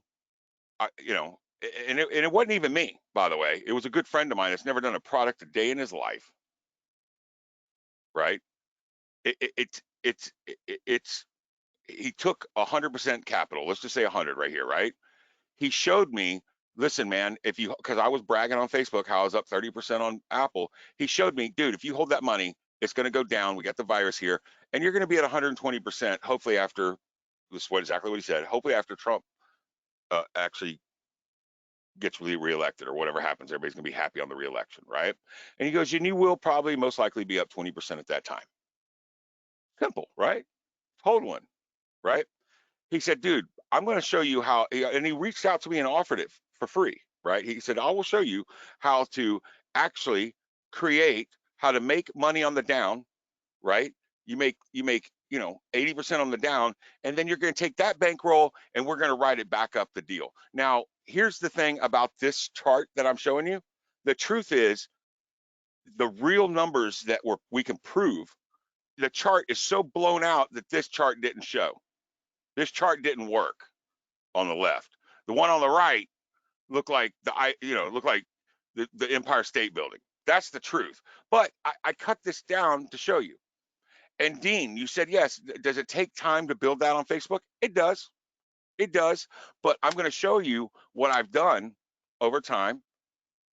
and it wasn't even me. by the way. It was a good friend of mine that's never done a product a day in his life, right? It's he took 100% capital. Let's just say 100 right here, right? He showed me, listen, man, if you, because I was bragging on Facebook how I was up 30% on Apple. He showed me, dude, if you hold that money, it's going to go down. We got the virus here, and you're going to be at 120%. Hopefully, after this, what exactly what he said. Hopefully, after Trump actually gets reelected or whatever happens, everybody's going to be happy on the reelection, right? And he goes, and you will probably most likely be up 20% at that time. Simple, right? Hold one, right? He said, dude, I'm going to show you how, and he reached out to me and offered it for free, right? He said, I will show you how to actually create, how to make money on the down, right? You make, 80% on the down, and then you're going to take that bankroll and we're going to write it back up the deal. Now, here's the thing about this chart that I'm showing you. The truth is, the real numbers that we can prove, the chart is so blown out that this chart didn't show. This chart didn't work on the left. The one on the right looked like the Empire State Building. That's the truth. But I cut this down to show you. And Dean, you said yes. Does it take time to build that on Facebook? It does. It does. But I'm going to show you what I've done over time,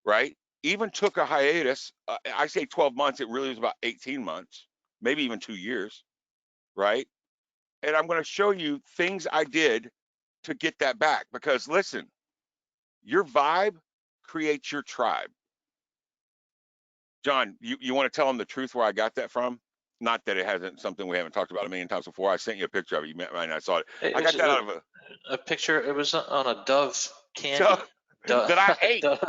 right? Even took a hiatus. I say 12 months. It really was about 18 months, maybe even 2 years, right? And I'm going to show you things I did to get that back. Because listen, your vibe creates your tribe. John, you want to tell them the truth where I got that from? Not that it hasn't something we haven't talked about a million times before. I sent you a picture of it. You might not saw it. It I got was that out of a picture. It was on a Dove so, candy. Dove, that I ate. Dove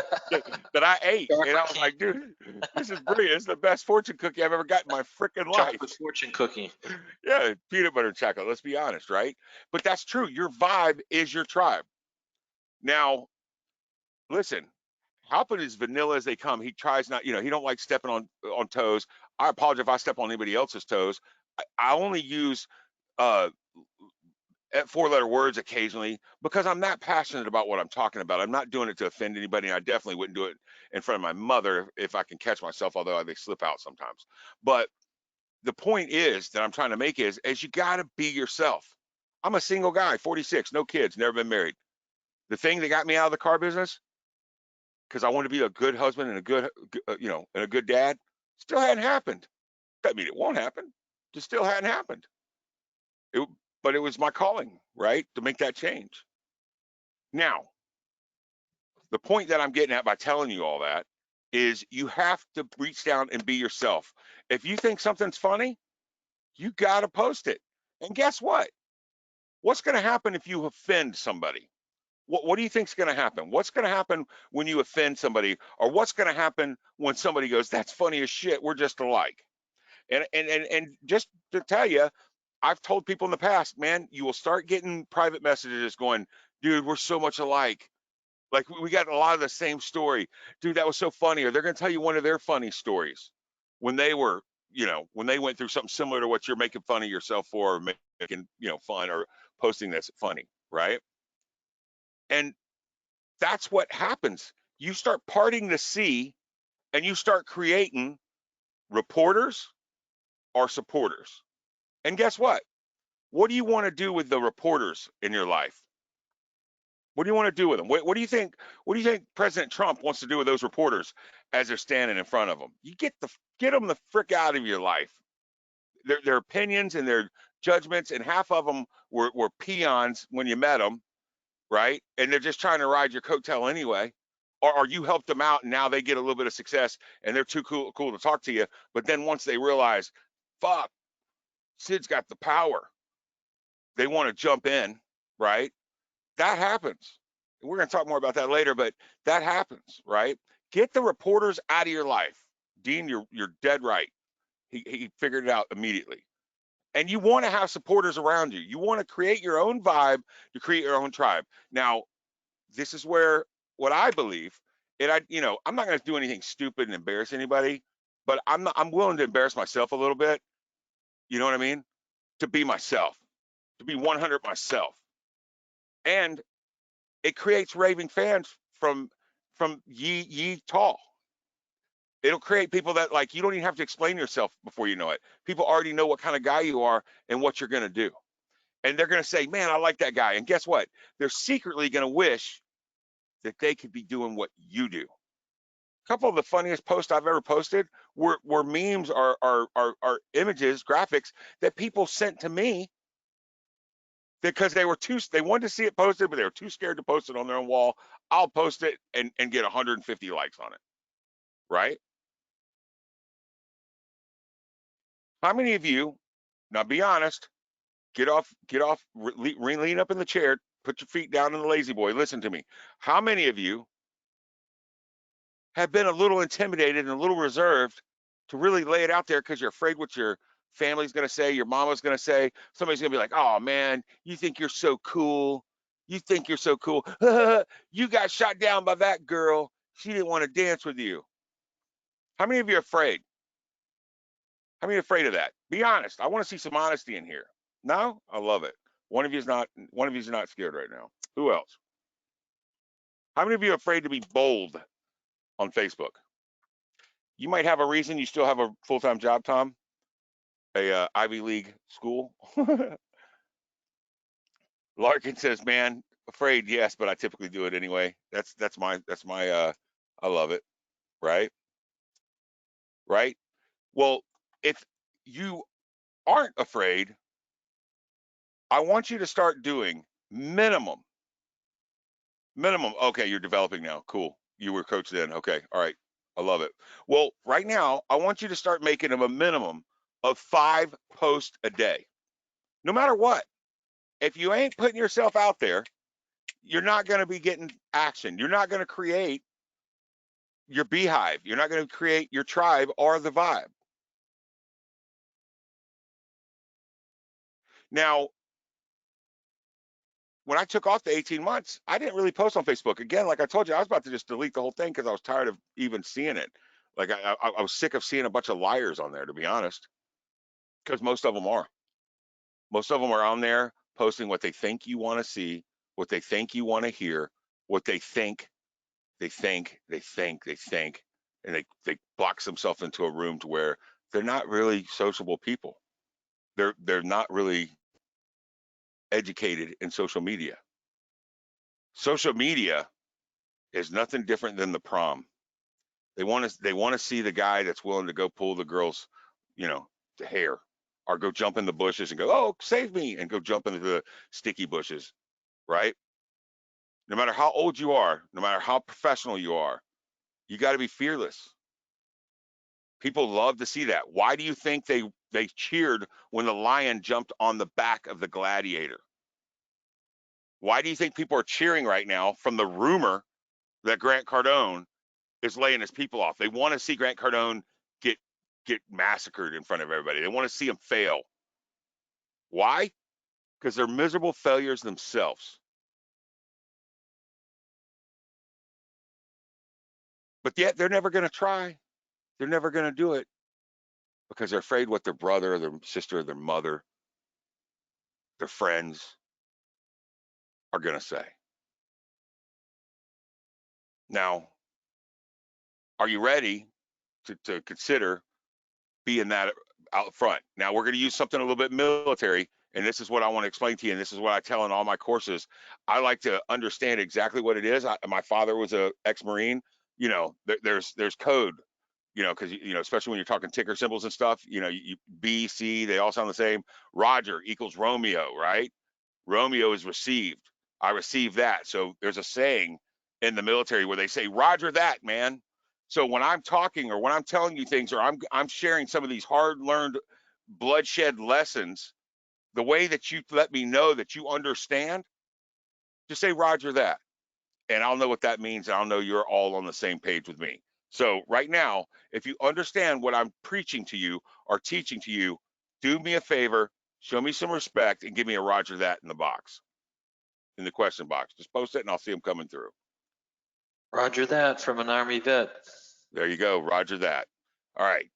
That I ate. And I chocolate was candy, like, dude, this is brilliant. It's the best fortune cookie I've ever got in my freaking life. chocolate fortune cookie. Yeah, peanut butter and chocolate. Let's be honest, right? But that's true. Your vibe is your tribe. Now, listen, Halpin is vanilla as they come. He tries not, he don't like stepping on toes. I apologize if I step on anybody else's toes. I only use uh 4-letter words occasionally because I'm not passionate about what I'm talking about. I'm not doing it to offend anybody, and I definitely wouldn't do it in front of my mother if I can catch myself, although they slip out sometimes. But the point is that I'm trying to make is you got to be yourself. I'm a single guy, 46, no kids, never been married. The thing that got me out of the car business, because I want to be a good husband and a good, and a good dad, still hadn't happened. Doesn't mean it won't happen. Just still hadn't happened. But it was my calling, right, to make that change. Now, the point that I'm getting at by telling you all that is you have to reach down and be yourself. If you think something's funny, you got to post it. And guess what? What's going to happen if you offend somebody? What do you think's going to happen? What's going to happen when you offend somebody? Or what's going to happen when somebody goes, that's funny as shit, we're just alike? And just to tell you, I've told people in the past, man, you will start getting private messages going, dude, we're so much alike. Like we got a lot of the same story. Dude, that was so funny. Or they're going to tell you one of their funny stories when they were, when they went through something similar to what you're making fun of yourself for, or making, fun or posting that's funny, right? And that's what happens. You start parting the sea and you start creating reporters or supporters. And guess what? What do you want to do with the reporters in your life? What do you want to do with them? What do you think? What do you think President Trump wants to do with those reporters as they're standing in front of them? You get them the frick out of your life. Their opinions and their judgments, and half of them were peons when you met them, right? And they're just trying to ride your coattail anyway. Or you helped them out, and now they get a little bit of success, and they're too cool to talk to you. But then once they realize, fuck, Syd's got the power, they want to jump in, right? That happens. We're going to talk more about that later, but that happens, right? Get the reporters out of your life. Dean, you're dead right. He figured it out immediately. And you want to have supporters around you. You want to create your own vibe to create your own tribe. Now, this is where what I believe, and I'm not going to do anything stupid and embarrass anybody, but I'm willing to embarrass myself a little bit. You know what I mean? To be myself, to be 100 myself. And it creates raving fans from from ye tall. It'll create people that, like, you don't even have to explain yourself before you know it. People already know what kind of guy you are and what you're going to do. And they're going to say, man, I like that guy. And guess what? They're secretly going to wish that they could be doing what you do. A couple of the funniest posts I've ever posted were memes or images, graphics that people sent to me because they wanted to see it posted, but they were too scared to post it on their own wall. I'll post it and get 150 likes on it, right? How many of you, now be honest, get off, lean up in the chair, put your feet down in the lazy boy, listen to me. How many of you have been a little intimidated and a little reserved to really lay it out there because you're afraid what your family's going to say, your mama's going to say, somebody's going to be like, oh man, you think you're so cool. You think you're so cool. You got shot down by that girl. She didn't want to dance with you. How many of you are afraid? How many are afraid of that? Be honest. I want to see some honesty in here. No? I love it. One of you's not scared right now. Who else? How many of you are afraid to be bold on Facebook? You might have a reason. You still have a full-time job, Tom, a Ivy League school. Larkin says, man, afraid, yes, but I typically do it anyway. That's my I love it. Right? Right? Well, if you aren't afraid, I want you to start doing minimum. Okay, you're developing now. Cool. You were coach then. Okay. All right. I love it. Well, right now, I want you to start making them a minimum of 5 posts a day. No matter what. If you ain't putting yourself out there, you're not going to be getting action. You're not going to create your beehive. You're not going to create your tribe or the vibe. Now, when I took off the 18 months, I didn't really post on Facebook. Again, like I told you, I was about to just delete the whole thing because I was tired of even seeing it. Like I was sick of seeing a bunch of liars on there, to be honest, because most of them are. Most of them are on there posting what they think you want to see, what they think you want to hear, what they think, and they box themselves into a room to where they're not really sociable people. They're not really educated in social media. Social media is nothing different than the prom. They want to see the guy that's willing to go pull the girl's, the hair, or go jump in the bushes and go, oh, save me, and go jump into the sticky bushes, right? No matter how old you are, no matter how professional you are, you got to be fearless. People love to see that. Why do you think they cheered when the lion jumped on the back of the gladiator? Why do you think people are cheering right now from the rumor that Grant Cardone is laying his people off? They want to see Grant Cardone get massacred in front of everybody. They want to see him fail. Why? Because they're miserable failures themselves. But yet they're never going to try. They're never going to do it because they're afraid what their brother, their sister, their mother, their friends are going to say. Now, are you ready to consider being that out front? Now, we're going to use something a little bit military, and this is what I want to explain to you, and this is what I tell in all my courses. I like to understand exactly what it is. My father was a ex-Marine. There's code, because especially when you're talking ticker symbols and stuff, B, C, they all sound the same. Roger equals Romeo, right? Romeo is received. I received that. So there's a saying in the military where they say, Roger that, man. So when I'm talking or when I'm telling you things or I'm sharing some of these hard-learned bloodshed lessons, the way that you let me know that you understand, just say Roger that. And I'll know what that means. And I'll know you're all on the same page with me. So right now, if you understand what I'm preaching to you or teaching to you, do me a favor, show me some respect, and give me a Roger that in the box, in the question box. Just post it and I'll see them coming through. Roger that from an Army vet. There you go. Roger that. All right.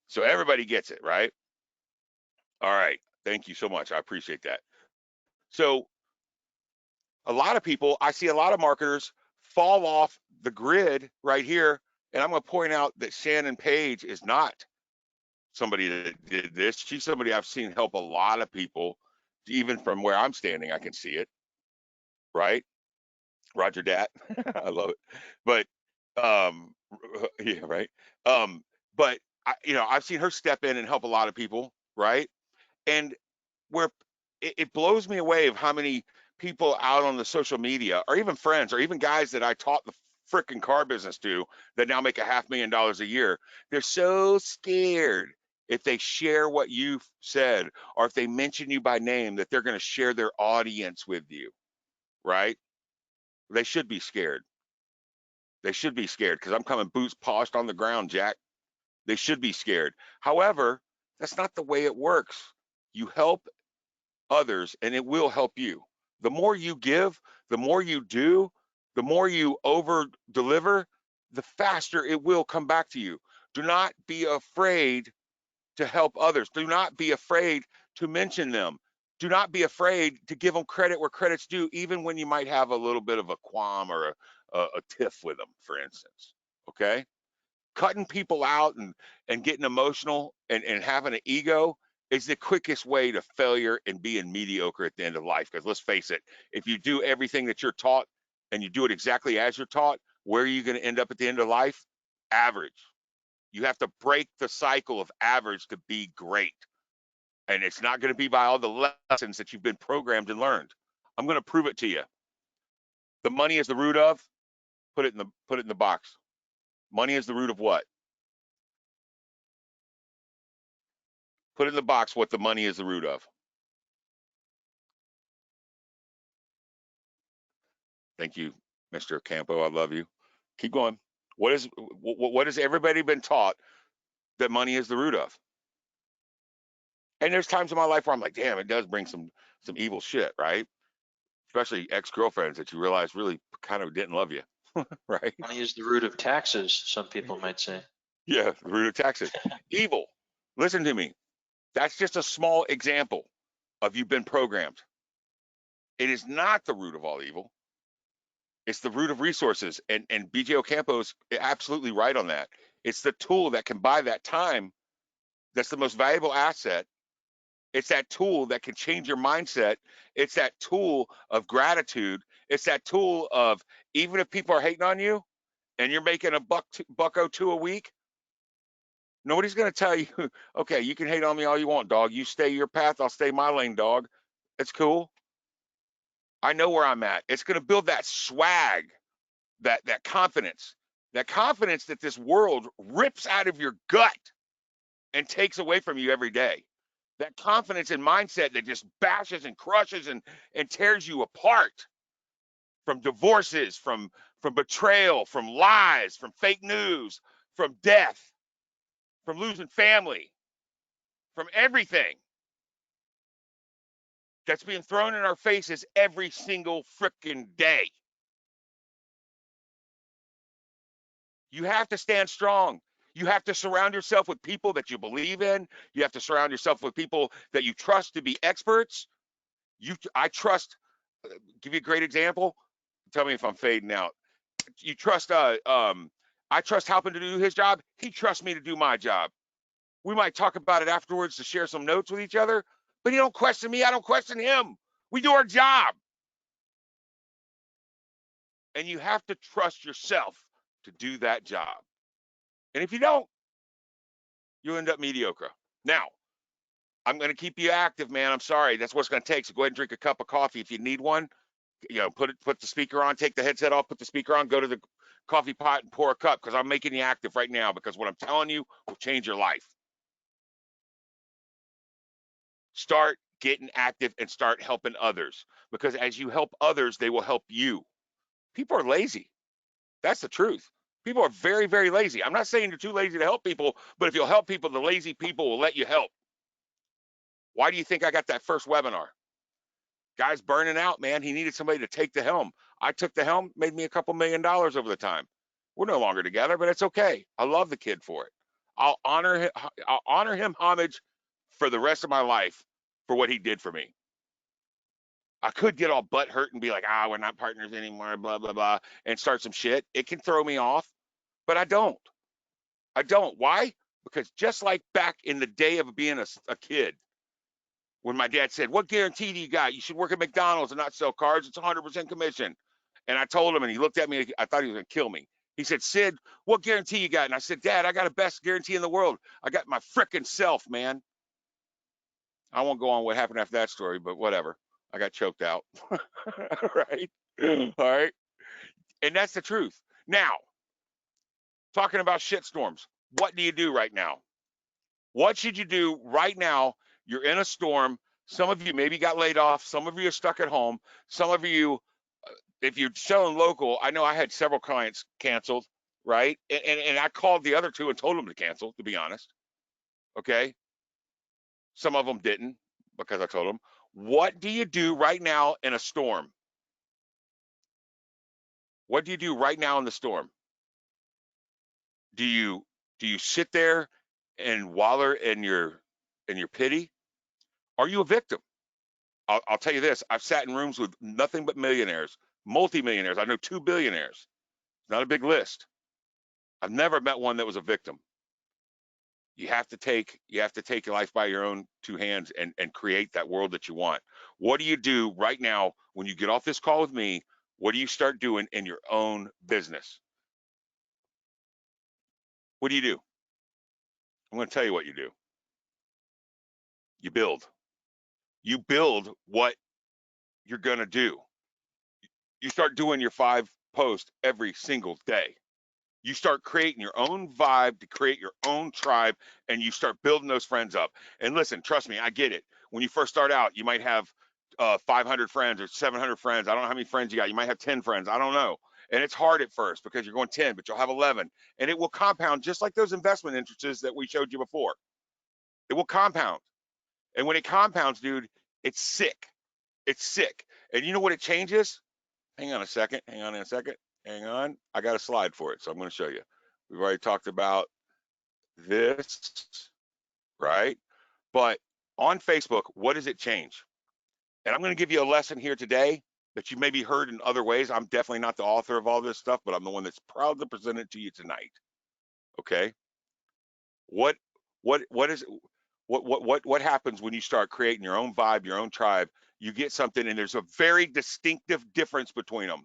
So everybody gets it, right? All right. Thank you so much. I appreciate that. So a lot of people, I see a lot of marketers fall off the grid right here, and I'm going to point out that Shannon Page is not somebody that did this. She's somebody I've seen help a lot of people, even from where I'm standing. I can see it, right? Roger Dat. I love it. But yeah, right. Um, but I've seen her step in and help a lot of people, right? And where it blows me away of how many people out on the social media, or even friends, or even guys that I taught the freaking car business to, that now make $500,000 a year. They're so scared if they share what you've said, or if they mention you by name, that they're going to share their audience with you, right? They should be scared. They should be scared, because I'm coming boots polished on the ground, Jack. They should be scared. However, that's not the way it works. You help others and it will help you. The more you give, the more you do, the more you over deliver, the faster it will come back to you. Do not be afraid to help others. Do not be afraid to mention them. Do not be afraid to give them credit where credit's due, even when you might have a little bit of a qualm or a tiff with them, for instance. Okay? Cutting people out and getting emotional and having an ego is the quickest way to failure and being mediocre at the end of life. Because let's face it, if you do everything that you're taught and you do it exactly as you're taught, where are you going to end up at the end of life? Average. You have to break the cycle of average to be great. And it's not going to be by all the lessons that you've been programmed and learned. I'm going to prove it to you. The money is the root of, put it in the box. Money is the root of what? Put in the box what the money is the root of. Thank you, Mr. Campo. I love you. Keep going. What has everybody been taught that money is the root of? And there's times in my life where I'm like, damn, it does bring some evil shit, right? Especially ex-girlfriends that you realize really kind of didn't love you, right? Money is the root of taxes, some people might say. Yeah, the root of taxes. Evil. Listen to me. That's just a small example of you've been programmed. It is not the root of all evil. It's the root of resources. And BJ Ocampo's absolutely right on that. It's the tool that can buy that time. That's the most valuable asset. It's that tool that can change your mindset. It's that tool of gratitude. It's that tool of, even if people are hating on you and you're making a buck o two a week, nobody's going to tell you, okay, you can hate on me all you want, dog. You stay your path, I'll stay my lane, dog. It's cool. I know where I'm at. It's going to build that swag, that confidence that this world rips out of your gut and takes away from you every day. That confidence and mindset that just bashes and crushes and tears you apart, from divorces, from betrayal, from lies, from fake news, from death, from losing family, from everything that's being thrown in our faces every single freaking day. You have to stand strong. You have to surround yourself with people that you believe in. You have to surround yourself with people that you trust to be experts. I trust. Give you a great example. Tell me if I'm fading out. You trust. I trust helping to do his job. He trusts me to do my job. We might talk about it afterwards to share some notes with each other, but he don't question me. I don't question him. We do our job. And you have to trust yourself to do that job. And if you don't, you'll end up mediocre. Now, I'm going to keep you active, man. I'm sorry. That's what it's going to take. So go ahead and drink a cup of coffee if you need one. Put the speaker on, take the headset off, put the speaker on, go to the coffee pot and pour a cup, because I'm making you active right now, because what I'm telling you will change your life. Start getting active and start helping others, because as you help others, they will help you. People are lazy. That's the truth. People are very, very lazy. I'm not saying you're too lazy to help people, but if you'll help people, the lazy people will let you help. Why do you think I got that first webinar? Guy's burning out, man. He needed somebody to take the helm. I took the helm, made me a couple $1,000,000 over the time. We're no longer together, but it's okay. I love the kid for it. I'll honor him homage for the rest of my life for what he did for me. I could get all butt hurt and be like, we're not partners anymore, blah, blah, blah, and start some shit. It can throw me off, but I don't. I don't. Why? Because just like back in the day of being a kid, when my dad said, what guarantee do you got? You should work at McDonald's and not sell cars. It's 100% commission. And I told him, and he looked at me. I thought he was going to kill me. He said, Syd, what guarantee you got? And I said, Dad, I got the best guarantee in the world. I got my frickin' self, man. I won't go on what happened after that story, but whatever. I got choked out. Right? All right. And that's the truth. Now, talking about shitstorms, what do you do right now? What should you do right now? You're in a storm. Some of you maybe got laid off. Some of you are stuck at home. Some of you, if you're selling local, I know I had several clients canceled, right? And I called the other two and told them to cancel, to be honest. Okay. Some of them didn't because I told them. What do you do right now in a storm? What do you do right now in the storm? Do you sit there and waller in your pity? Are you a victim? I'll tell you this. I've sat in rooms with nothing but millionaires, multimillionaires. I know 2 billionaires. Not a big list. I've never met one that was a victim. You have to take your life by your own two hands and create that world that you want. What do you do right now when you get off this call with me? What do you start doing in your own business? What do you do? I'm going to tell you what you do. You build. You build what you're going to do. You start doing your 5 posts every single day. You start creating your own vibe to create your own tribe, and you start building those friends up. And listen, trust me, I get it. When you first start out, you might have 500 friends or 700 friends. I don't know how many friends you got. You might have 10 friends. I don't know. And it's hard at first because you're going 10, but you'll have 11. And it will compound just like those investment interests that we showed you before. It will compound. And when it compounds, dude, it's sick. It's sick. And you know what it changes? Hang on a second. Hang on a second. Hang on. I got a slide for it, so I'm going to show you. We've already talked about this, right? But on Facebook, what does it change? And I'm going to give you a lesson here today that you maybe heard in other ways. I'm definitely not the author of all this stuff, but I'm the one that's proud to present it to you tonight. Okay? What happens when you start creating your own vibe, your own tribe? You get something, and there's a very distinctive difference between them.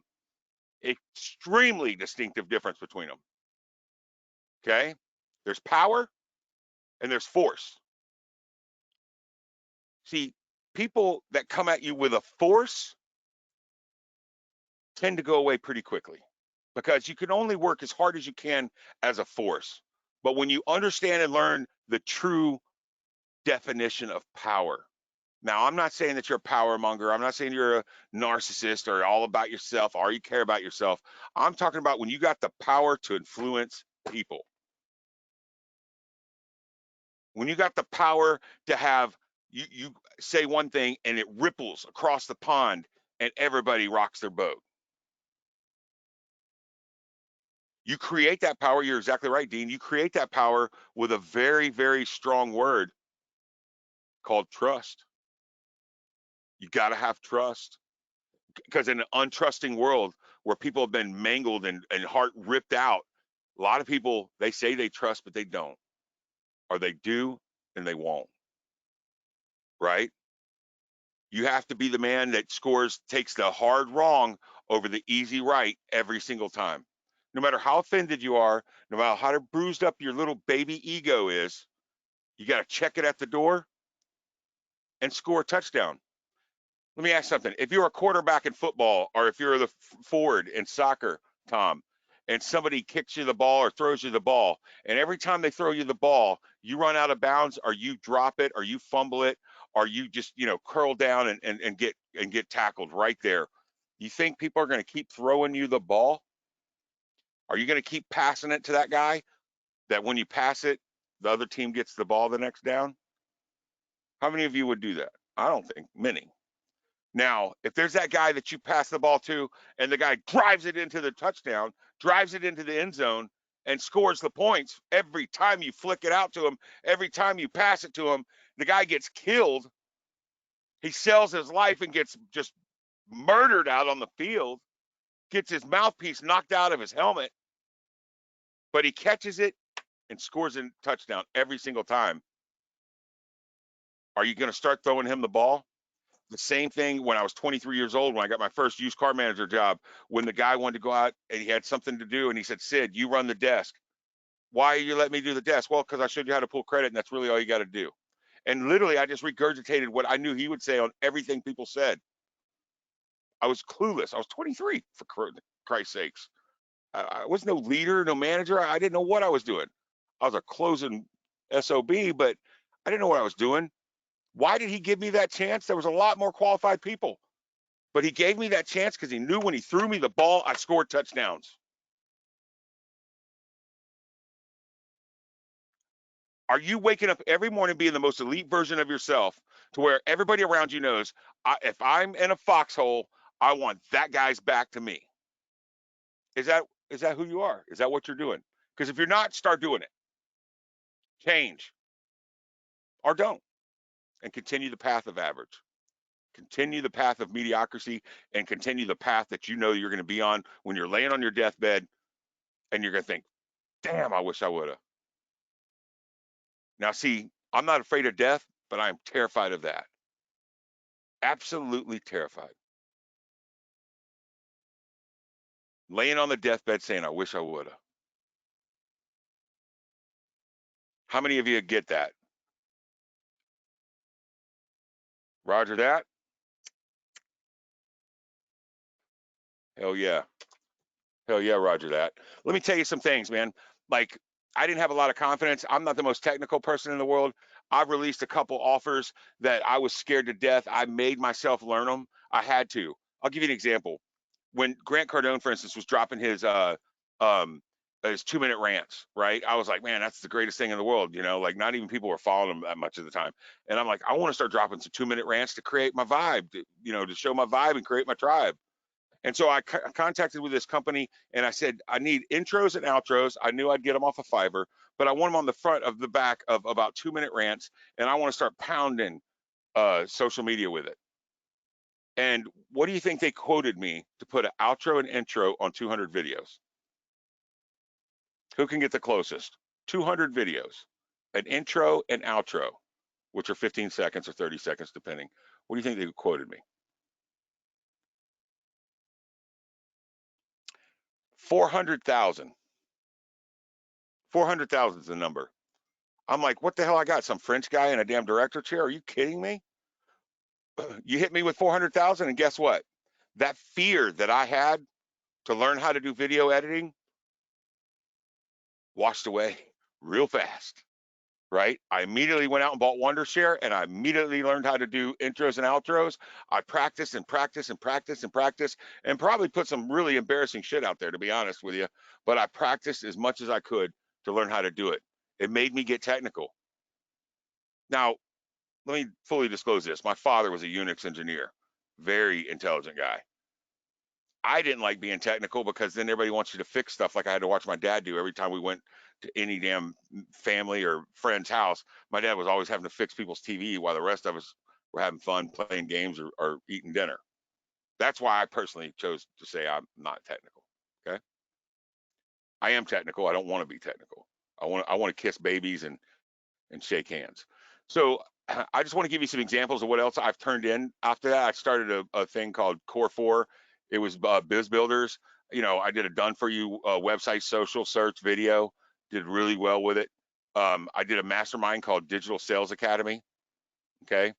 Extremely distinctive difference between them. Okay? There's power and there's force. See, people that come at you with a force tend to go away pretty quickly because you can only work as hard as you can as a force. But when you understand and learn the true definition of power, now, I'm not saying that you're a power monger. I'm not saying you're a narcissist or all about yourself or you care about yourself. I'm talking about when you got the power to influence people. When you got the power to have, you say one thing and it ripples across the pond and everybody rocks their boat. You create that power. You're exactly right, Dean. You create that power with a very, very strong word called trust. You got to have trust. Because in an untrusting world where people have been mangled and heart ripped out, a lot of people, they say they trust, but they don't. Or they do and they won't. Right? You have to be the man that takes the hard wrong over the easy right every single time. No matter how offended you are, no matter how bruised up your little baby ego is, you got to check it at the door and score a touchdown. Let me ask something. If you're a quarterback in football or if you're the forward in soccer, Tom, and somebody kicks you the ball or throws you the ball, and every time they throw you the ball, you run out of bounds or you drop it or you fumble it or you just, curl down and get tackled right there. You think people are going to keep throwing you the ball? Are you going to keep passing it to that guy that when you pass it, the other team gets the ball the next down? How many of you would do that? I don't think many. Now, if there's that guy that you pass the ball to and the guy drives it into the touchdown, drives it into the end zone and scores the points, every time you flick it out to him, every time you pass it to him, the guy gets killed. He sells his life and gets just murdered out on the field, gets his mouthpiece knocked out of his helmet, but he catches it and scores a touchdown every single time. Are you going to start throwing him the ball? The same thing when I was 23 years old, when I got my first used car manager job, when the guy wanted to go out and he had something to do and he said, Syd, you run the desk. Why are you letting me do the desk? Well, because I showed you how to pull credit and that's really all you got to do. And literally, I just regurgitated what I knew he would say on everything people said. I was clueless. I was 23, for Christ's sakes. I was no leader, no manager. I didn't know what I was doing. I was a closing SOB, but I didn't know what I was doing. Why did he give me that chance? There was a lot more qualified people, but he gave me that chance because he knew when he threw me the ball, I scored touchdowns. Are you waking up every morning being the most elite version of yourself to where everybody around you knows, if I'm in a foxhole, I want that guy's back to me? Is that who you are? Is that what you're doing? Because if you're not, start doing it. Change or don't, and continue the path of average. Continue the path of mediocrity and continue the path that you know you're going to be on when you're laying on your deathbed and you're going to think, damn, I wish I would have. Now, see, I'm not afraid of death, but I'm terrified of that. Absolutely terrified. Laying on the deathbed saying, I wish I would have. How many of you get that? Roger that? Hell yeah. Hell yeah, Roger that. Let me tell you some things, man. Like, I didn't have a lot of confidence. I'm not the most technical person in the world. I've released a couple offers that I was scared to death. I made myself learn them. I had to. I'll give you an example. When Grant Cardone, for instance, was dropping um his 2-minute rants, right? I was like, man, that's the greatest thing in the world. Like not even people were following him that much of the time. And I'm like, I want to start dropping some 2-minute rants to create my vibe, to show my vibe and create my tribe. And so I contacted with this company and I said, I need intros and outros. I knew I'd get them off of Fiverr, but I want them on the front of the back of about 2-minute rants. And I want to start pounding social media with it. And what do you think they quoted me to put an outro and intro on 200 videos? Who can get the closest? 200 videos, an intro and outro, which are 15 seconds or 30 seconds, depending. What do you think they quoted me? 400,000. 400,000 is the number. I'm like, what the hell? I got some French guy in a damn director chair. Are you kidding me? You hit me with 400,000, and guess what? That fear that I had to learn how to do video editing washed away real fast, right? I immediately went out and bought Wondershare, and I immediately learned how to do intros and outros. I practiced and practiced and practiced and practiced, and probably put some really embarrassing shit out there, to be honest with you. But I practiced as much as I could to learn how to do it. It made me get technical. Now, let me fully disclose this. My father was a Unix engineer, very intelligent guy. I didn't like being technical because then everybody wants you to fix stuff like I had to watch my dad do every time we went to any damn family or friend's house. My dad was always having to fix people's TV while the rest of us were having fun playing games or eating dinner. That's why I personally chose to say I'm not technical. Okay. I am technical. I don't want to be technical. I want to kiss babies and shake hands. So I just want to give you some examples of what else I've turned in. After that, I started a thing called Core 4. It was Biz Builders. I did a done for you website, social search, video, did really well with it. I did a mastermind called Digital Sales Academy. Okay.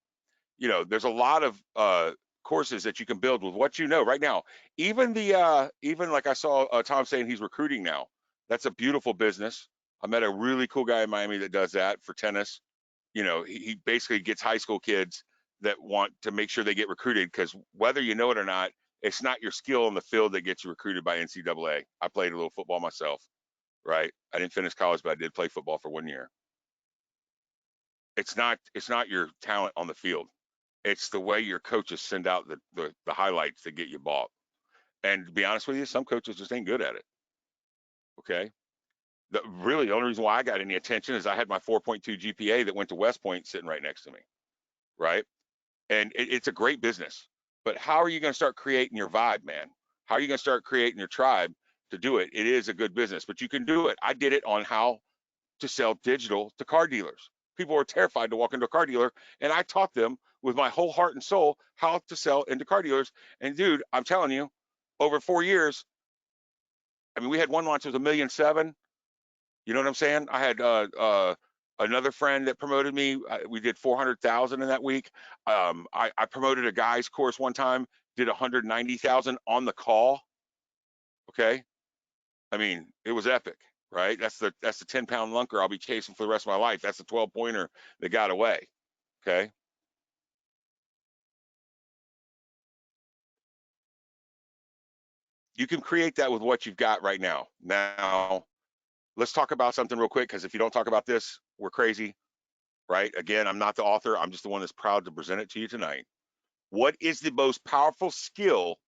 There's a lot of courses that you can build with what you know right now. Even like I saw Tom saying he's recruiting now. That's a beautiful business. I met a really cool guy in Miami that does that for tennis. He basically gets high school kids that want to make sure they get recruited, because whether you know it or not, it's not your skill in the field that gets you recruited by NCAA. I played a little football myself, right? I didn't finish college, but I did play football for 1 year. It's not your talent on the field. It's the way your coaches send out the highlights that get you bought. And to be honest with you, some coaches just ain't good at it. Okay. The only reason why I got any attention is I had my 4.2 GPA that went to West Point sitting right next to me. Right. And it's a great business. But how are you going to start creating your vibe, man? How are you going to start creating your tribe to do it? It is a good business, but you can do it. I did it on how to sell digital to car dealers. People were terrified to walk into a car dealer, and I taught them with my whole heart and soul how to sell into car dealers. And dude, I'm telling you, over 4 years, I mean, we had one launch that was 1,700,000. You know what I'm saying? I had another friend that promoted me. We did 400,000 in that week. I promoted a guy's course one time, did 190,000 on the call. Okay, I mean, it was epic, right? That's the 10-pound lunker I'll be chasing for the rest of my life. That's the 12-pointer that got away. Okay. You can create that with what you've got right now. Now, let's talk about something real quick, because if you don't talk about this, we're crazy, right? Again, I'm not the author. I'm just the one that's proud to present it to you tonight. What is the most powerful skill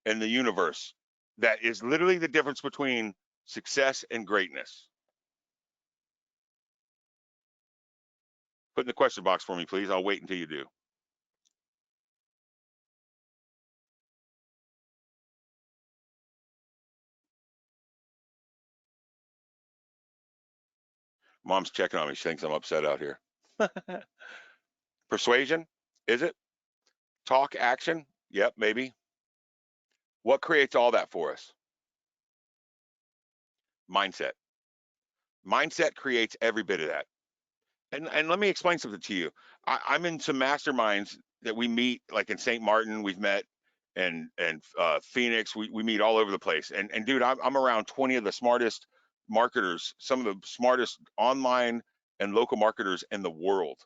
in the universe that is literally the difference between success and greatness? Put in the question box for me, please. I'll wait until you do. Mom's checking on me. She thinks I'm upset out here. Persuasion? Is it? Talk, action? Yep, maybe. What creates all that for us? Mindset. Mindset creates every bit of that. And let me explain something to you. I'm in some masterminds that we meet, like in St. Martin, we've met, and Phoenix, we meet all over the place. And dude, I'm around 20 of the smartest marketers, some of the smartest online and local marketers in the world.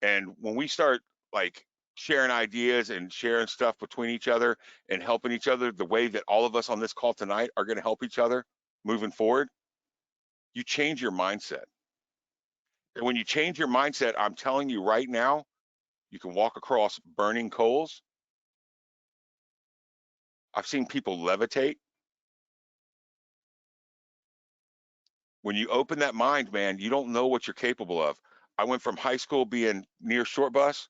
And when we start like sharing ideas and sharing stuff between each other and helping each other the way that all of us on this call tonight are going to help each other moving forward, you change your mindset. And when you change your mindset, I'm telling you right now, you can walk across burning coals. I've seen people levitate. When you open that mind, man, you don't know what you're capable of. I went from high school being near short bus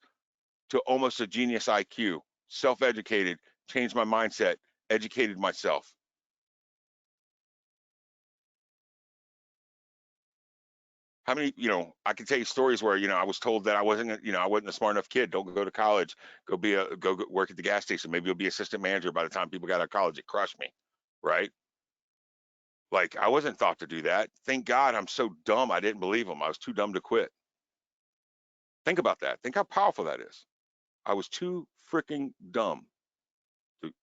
to almost a genius IQ, self-educated, changed my mindset, educated myself. How many, I can tell you stories where, I was told that I wasn't a smart enough kid. Don't go to college. Go work at the gas station. Maybe you'll be assistant manager by the time people got out of college. It crushed me, right? Like, I wasn't thought to do that. Thank God I'm so dumb I didn't believe them. I was too dumb to quit. Think about that. Think how powerful that is. I was too freaking dumb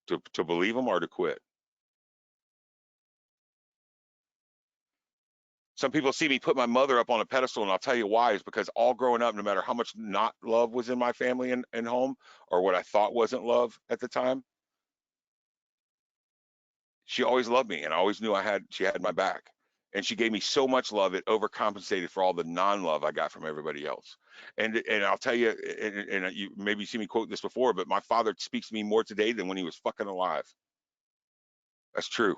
to believe them or to quit. Some people see me put my mother up on a pedestal, and I'll tell you why. Is because all growing up, no matter how much not love was in my family and home, or what I thought wasn't love at the time, she always loved me, and I always knew she had my back. And she gave me so much love, it overcompensated for all the non-love I got from everybody else. And I'll tell you, and you maybe see me quote this before, but my father speaks to me more today than when he was fucking alive. That's true.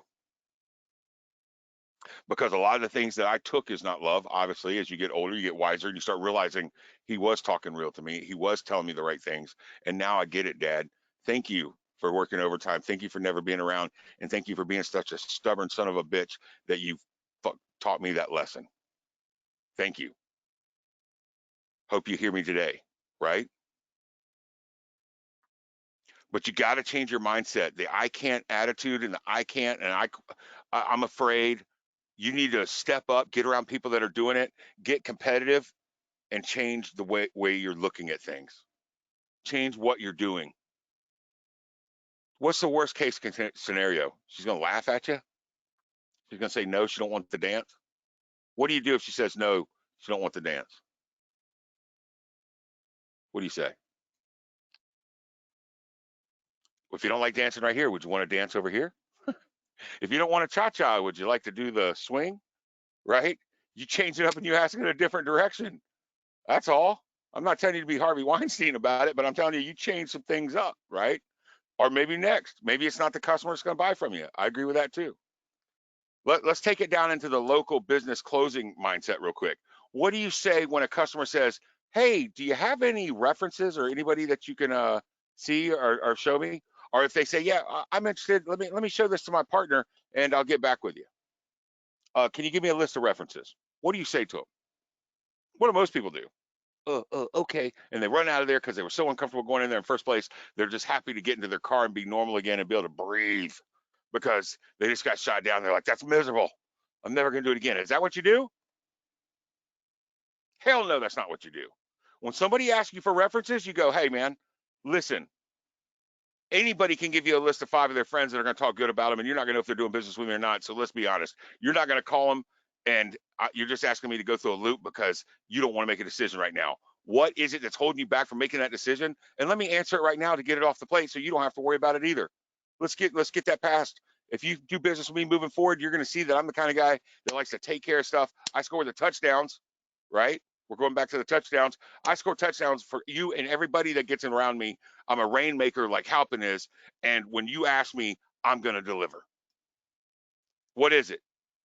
Because a lot of the things that I took is not love. Obviously, as you get older, you get wiser, and you start realizing he was talking real to me. He was telling me the right things. And now I get it, Dad. Thank you for working overtime. Thank you for never being around. And thank you for being such a stubborn son of a bitch that you taught me that lesson. Thank you. Hope you hear me today, right? But you got to change your mindset. The I can't attitude and the I can't and I'm afraid. You need to step up, get around people that are doing it, get competitive, and change the way you're looking at things. Change what you're doing. What's the worst case scenario? She's going to laugh at you. She's going to say no, she don't want the dance. What do you do if she says no, she don't want the dance? What do you say? If you don't like dancing right here, would you want to dance over here? If you don't want to cha-cha, would you like to do the swing? Right? You change it up and you ask in a different direction. That's all. I'm not telling you to be Harvey Weinstein about it, but I'm telling you change some things up, right? Or maybe next. Maybe it's not the customer that's going to buy from you. I agree with that too. Let's take it down into the local business closing mindset real quick. What do you say when a customer says, hey, do you have any references or anybody that you can see or show me. Or if they say, yeah, I'm interested, let me show this to my partner and I'll get back with you. Can you give me a list of references? What do you say to them? What do most people do? Okay. And they run out of there because they were so uncomfortable going in there in the first place. They're just happy to get into their car and be normal again and be able to breathe because they just got shot down. They're like, that's miserable. I'm never going to do it again. Is that what you do? Hell no, that's not what you do. When somebody asks you for references, you go, hey, man, listen, anybody can give you a list of 5 of their friends that are going to talk good about them, and you're not going to know if they're doing business with me or not. So let's be honest. You're not going to call them, and you're just asking me to go through a loop because you don't want to make a decision right now. What is it that's holding you back from making that decision? And let me answer it right now to get it off the plate so you don't have to worry about it either. Let's get that passed. If you do business with me moving forward, you're going to see that I'm the kind of guy that likes to take care of stuff. I score the touchdowns, right? We're going back to the touchdowns. I score touchdowns for you and everybody that gets around me. I'm a rainmaker like Halpin is. And when you ask me, I'm going to deliver. What is it?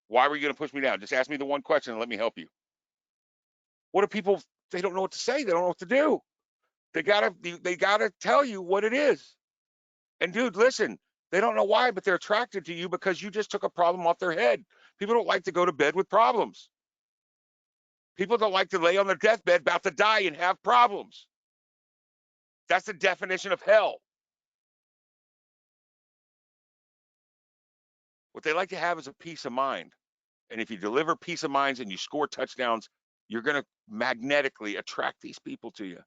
Why were you going to push me down? Just ask me the one question and let me help you. What do people, they don't know what to say. They don't know what to do. They gotta tell you what it is. And dude, listen, they don't know why, but they're attracted to you because you just took a problem off their head. People don't like to go to bed with problems. People don't like to lay on their deathbed about to die and have problems. That's the definition of hell. What they like to have is a peace of mind. And if you deliver peace of minds and you score touchdowns, you're going to magnetically attract these people to you.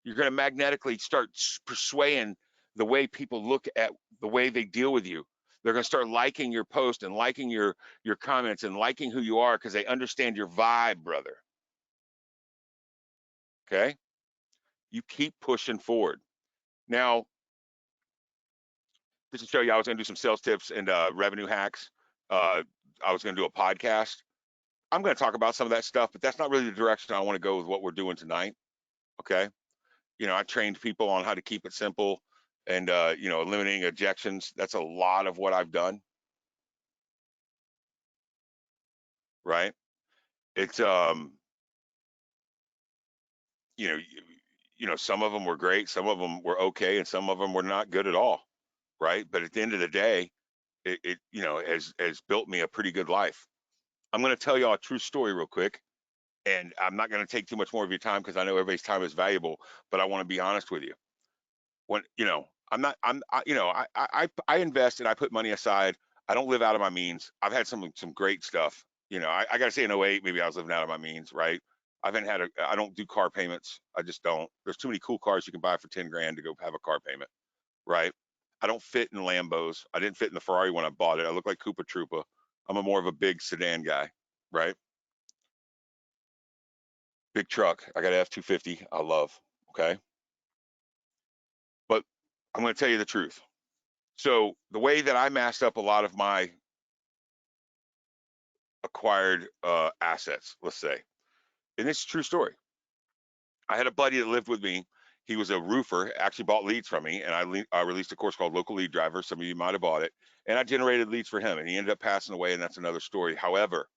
You're going to magnetically start persuading the way people look at the way they deal with you. They're going to start liking your post and liking your comments and liking who you are because they understand your vibe, brother. Okay? You keep pushing forward. Now, just to show you, I was going to do some sales tips and revenue hacks. I was going to do a podcast. I'm going to talk about some of that stuff, but that's not really the direction I want to go with what we're doing tonight. Okay? You know, I trained people on how to keep it simple and, you know, eliminating objections. That's a lot of what I've done. Right. It's, you know, some of them were great. Some of them were okay. And some of them were not good at all. Right. But at the end of the day, it you know, has built me a pretty good life. I'm going to tell y'all a true story real quick. And I'm not going to take too much more of your time because I know everybody's time is valuable, but I want to be honest with you. When, you know, you know, I invest and I put money aside. I don't live out of my means. I've had some great stuff. You know, I got to say in '08, maybe I was living out of my means, right? I don't do car payments. I just don't. There's too many cool cars you can buy for 10 grand to go have a car payment, right? I don't fit in Lambos. I didn't fit in the Ferrari when I bought it. I look like Koopa Troopa. I'm a more of a big sedan guy, right? Big truck. I got an F-250. I love. Okay. But I'm going to tell you the truth. So the way that I masked up a lot of my acquired assets, let's say, and this is a true story. I had a buddy that lived with me. He was a roofer, actually bought leads from me, and I released a course called Local Lead Driver. Some of you might have bought it, and I generated leads for him, and he ended up passing away, and that's another story. However,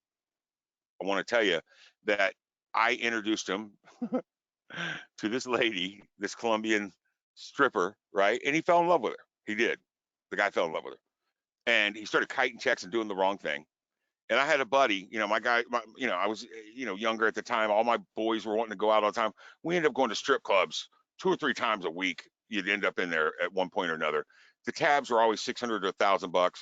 I want to tell you that I introduced him to this lady, this Colombian stripper, right? And he fell in love with her. He did. The guy fell in love with her, and he started kiting checks and doing the wrong thing. And I had a buddy, you know, you know, I was, you know, younger at the time. All my boys were wanting to go out all the time. We ended up going to strip clubs 2 or 3 times a week. You'd end up in there at one point or another. The tabs were always 600 to $1,000.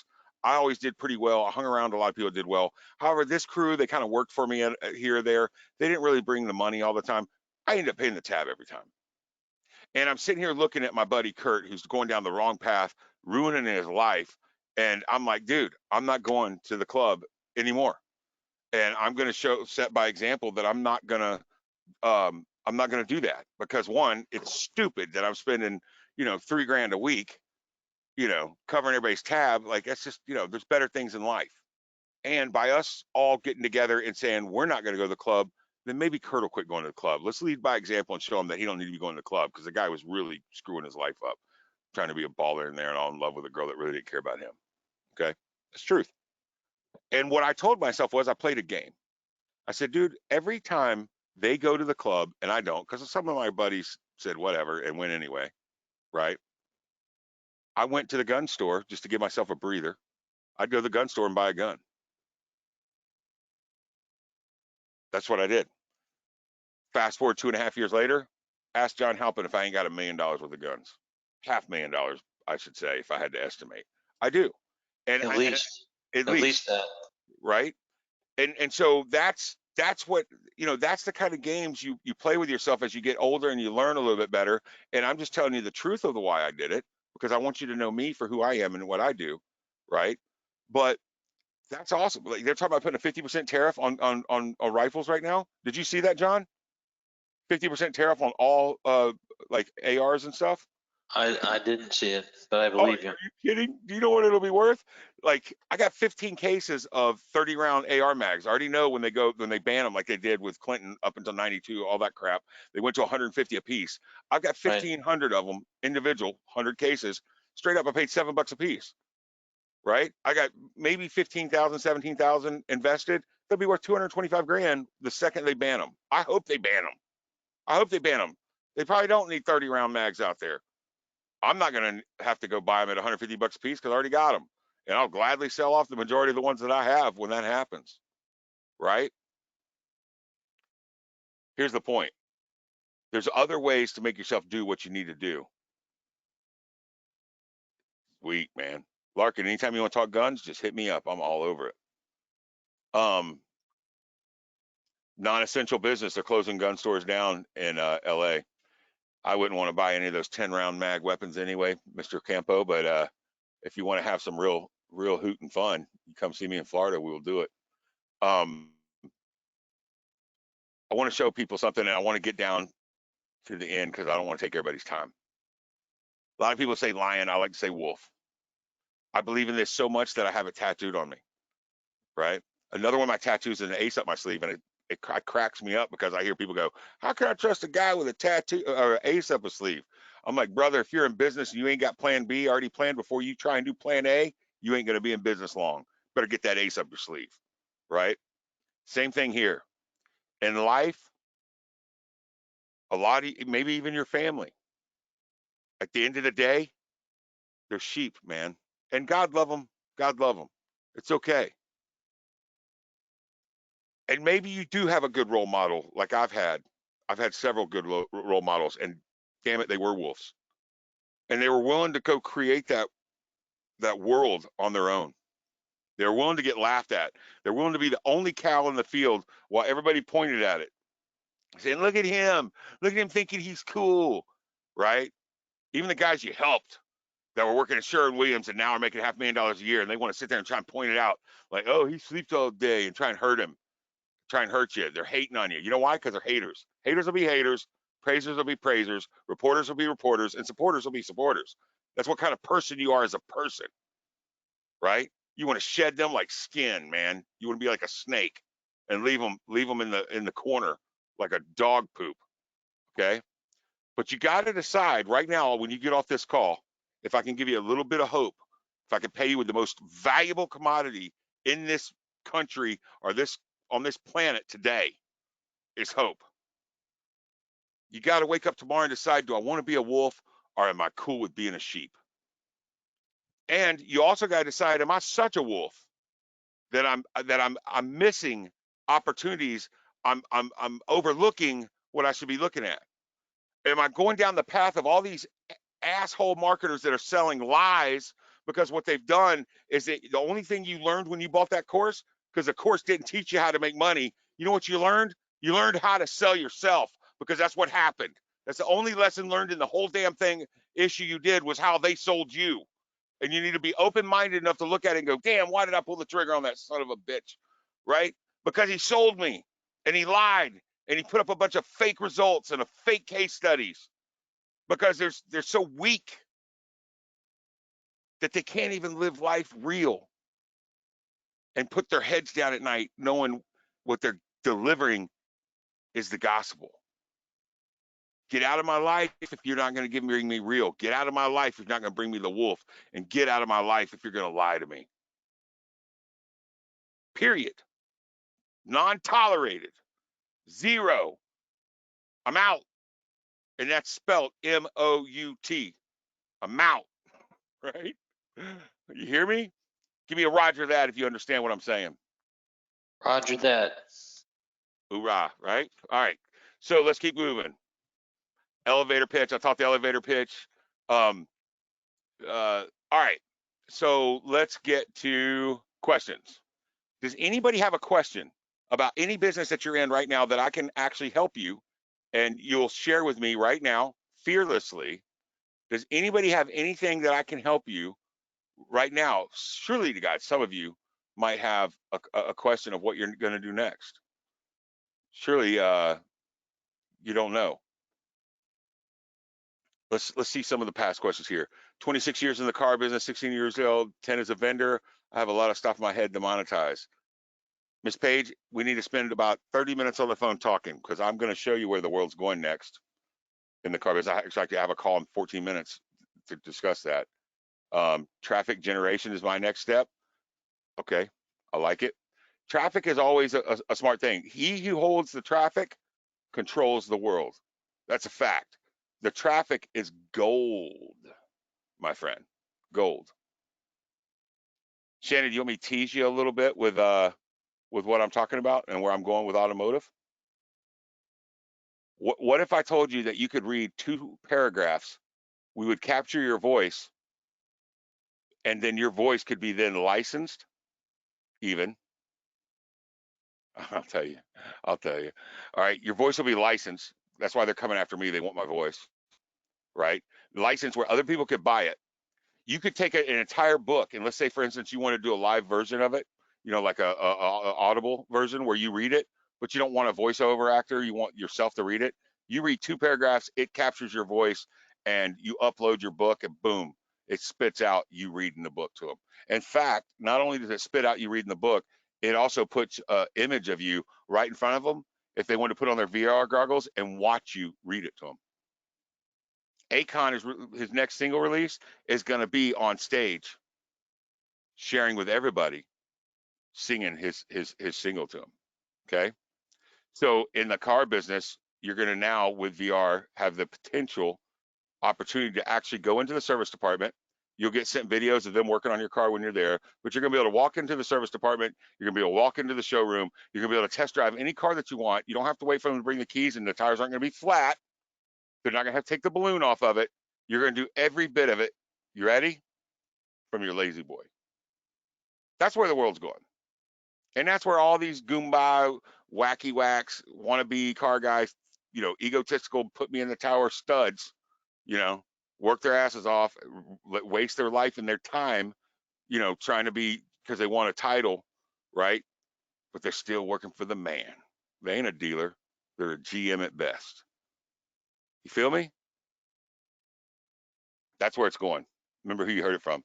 I always did pretty well. I hung around. A lot of people did well. However, this crew, they kind of worked for me here or there. They didn't really bring the money all the time. I ended up paying the tab every time. And I'm sitting here looking at my buddy Kurt, who's going down the wrong path, ruining his life. And I'm like, dude, I'm not going to the club anymore. And I'm going to set by example that I'm not going to do that because one, it's stupid that I'm spending, you know, $3 grand a week, you know, covering everybody's tab. Like that's just, you know, there's better things in life. And by us all getting together and saying we're not going to go to the club, then maybe Kurt will quit going to the club. Let's lead by example and show him that he don't need to be going to the club because the guy was really screwing his life up, trying to be a baller in there and all in love with a girl that really didn't care about him. Okay, that's truth. And what I told myself was I played a game. I said, dude, every time they go to the club and I don't, because some of my buddies said whatever and went anyway. right? I went to the gun store just to give myself a breather. I'd go to the gun store and buy a gun. That's what I did. Fast forward 2.5 years later, ask John Halpin if I ain't got $1 million worth of guns. $500,000, I should say, if I had to estimate. I do. And At I least, at at least least, that. right? And so that's what, that's the kind of games you play with yourself as you get older and you learn a little bit better. And I'm just telling you the truth of the why I did it, because I want you to know me for who I am and what I do, right? But that's awesome. Like, they're talking about putting a 50% tariff on rifles right now. Did you see that, John? 50% tariff on all like ARs and stuff. I didn't see it, but I Oh, are believe you. you kidding? Do you know what it'll be worth? Like, I got 15 cases of 30 round AR mags. I already know when they ban them, like they did with Clinton up until 92, all that crap. They went to 150 a piece. I've got Right. 1,500 of them, individual, 100 cases. Straight up, I paid $7 a piece. Right? I got maybe 15,000, 17,000 invested. They'll be worth 225 grand the second they ban them. I hope they ban them. I hope they ban them. They probably don't need 30 round mags out there. I'm not going to have to go buy them at 150 bucks a piece because I already got them. And I'll gladly sell off the majority of the ones that I have when that happens. Right? Here's the point. There's other ways to make yourself do what you need to do. Sweet, man. Larkin, anytime you want to talk guns, just hit me up. I'm all over it. Non-essential business, they're closing gun stores down in LA. I wouldn't want to buy any of those 10 round mag weapons anyway, Mr. Campo, but if you want to have some real hoot and fun, you come see me in Florida, we will do it. um I want to show people something, and I want to get down to the end because I don't want to take everybody's time. A lot of people say lion, I like to say wolf. I believe in this so much that I have it tattooed on me, right? Another one of my tattoos is an ace up my sleeve, and it cracks me up because I hear people go, how can I trust a guy with a tattoo or an ace up his sleeve? I'm like, brother, if you're in business and you ain't got plan B already planned before you try and do plan A, you ain't going to be in business long. Better get that ace up your sleeve, right? Same thing here. In life, a lot of, maybe even your family, at the end of the day, they're sheep, man. And God love them. God love them. It's okay. And maybe you do have a good role model like I've had. I've had several good role models, and damn it, they were wolves. And they were willing to go create that world on their own. They're willing to get laughed at. They're willing to be the only cow in the field while everybody pointed at it, saying, look at him. Look at him thinking he's cool, right? Even the guys you helped that were working at Sherwin-Williams and now are making $500,000 a year, and they want to sit there and try and point it out like, oh, he sleeps all day, and try and hurt him, try and hurt you. They're hating on you. You know why? Because they're haters. Haters will be haters. Praisers will be praisers. Reporters will be reporters, and supporters will be supporters. That's what kind of person you are as a person, right? You want to shed them like skin, man. You want to be like a snake and leave them in the corner like a dog poop. Okay. But you got to decide right now when you get off this call, if I can give you a little bit of hope, if I can pay you with the most valuable commodity in this country or this on this planet today, is hope. You got to wake up tomorrow and decide, do I want to be a wolf or am I cool with being a sheep? And you also got to decide, am I such a wolf that I'm missing opportunities? I'm overlooking what I should be looking at. Am I going down the path of all these asshole marketers that are selling lies? Because what they've done is that the only thing you learned when you bought that course, because the course didn't teach you how to make money, you know what you learned? You learned how to sell yourself, because that's what happened. That's the only lesson learned in the whole damn thing issue you did, was how they sold you. And you need to be open-minded enough to look at it and go, damn, why did I pull the trigger on that son of a bitch? Right? Because he sold me, and he lied, and he put up a bunch of fake results and a fake case studies, because they're so weak that they can't even live life real and put their heads down at night knowing what they're delivering is the gospel. Get out of my life if you're not going to bring me real. Get out of my life if you're not going to bring me the wolf. And get out of my life if you're going to lie to me. Period. Non-tolerated. Zero. I'm out. And that's spelled M-O-U-T. I'm out, right? You hear me? Give me a Roger that if you understand what I'm saying. Roger that. Hoorah, right? All right. So let's keep moving. Elevator pitch. I taught the elevator pitch. Um, all right. So let's get to questions. Does anybody have a question about any business that you're in right now that I can actually help you and you'll share with me right now, fearlessly? Does anybody have anything that I can help you right now? Surely to God, some of you might have a question of what you're going to do next. Surely you don't know. Let's see some of the past questions here. 26 years in the car business, 16 years old, 10 as a vendor. I have a lot of stuff in my head to monetize. Miss Page, we need to spend about 30 minutes on the phone talking because I'm going to show you where the world's going next in the car business. I actually have a call in 14 minutes to discuss that. Traffic generation is my next step. Okay, I like it. Traffic is always a smart thing. He who holds the traffic controls the world. That's a fact. The traffic is gold, my friend. Gold. Shannon, do you want me to tease you a little bit with what I'm talking about and where I'm going with automotive? What if I told you that you could read 2 paragraphs, we would capture your voice, and then your voice could be then licensed even. I'll tell you. I'll tell you. All right, your voice will be licensed. That's why they're coming after me. They want my voice, right? License where other people could buy it. You could take an entire book, and let's say, for instance, you want to do a live version of it, like a audible version where you read it, but you don't want a voiceover actor. You want yourself to read it. You read 2 paragraphs, it captures your voice, and you upload your book, and boom, it spits out you reading the book to them. In fact, not only does it spit out you reading the book, it also puts an image of you right in front of them if they want to put on their VR goggles and watch you read it to them. Akon is his next single release is going to be on stage, sharing with everybody, singing his single to him. Okay, so in the car business, you're going to now with VR have the potential opportunity to actually go into the service department. You'll get sent videos of them working on your car when you're there, but you're going to be able to walk into the service department. You're going to be able to walk into the showroom. You're going to be able to test drive any car that you want. You don't have to wait for them to bring the keys, and the tires aren't going to be flat. They're not going to have to take the balloon off of it. You're going to do every bit of it. You ready? From your lazy boy. That's where the world's going. And that's where all these Goomba, wacky whacks, wannabe car guys, egotistical, put me in the tower studs, work their asses off, waste their life and their time, trying to be, because they want a title, right? But they're still working for the man. They ain't a dealer. They're a GM at best. You feel me? That's where it's going. Remember who you heard it from.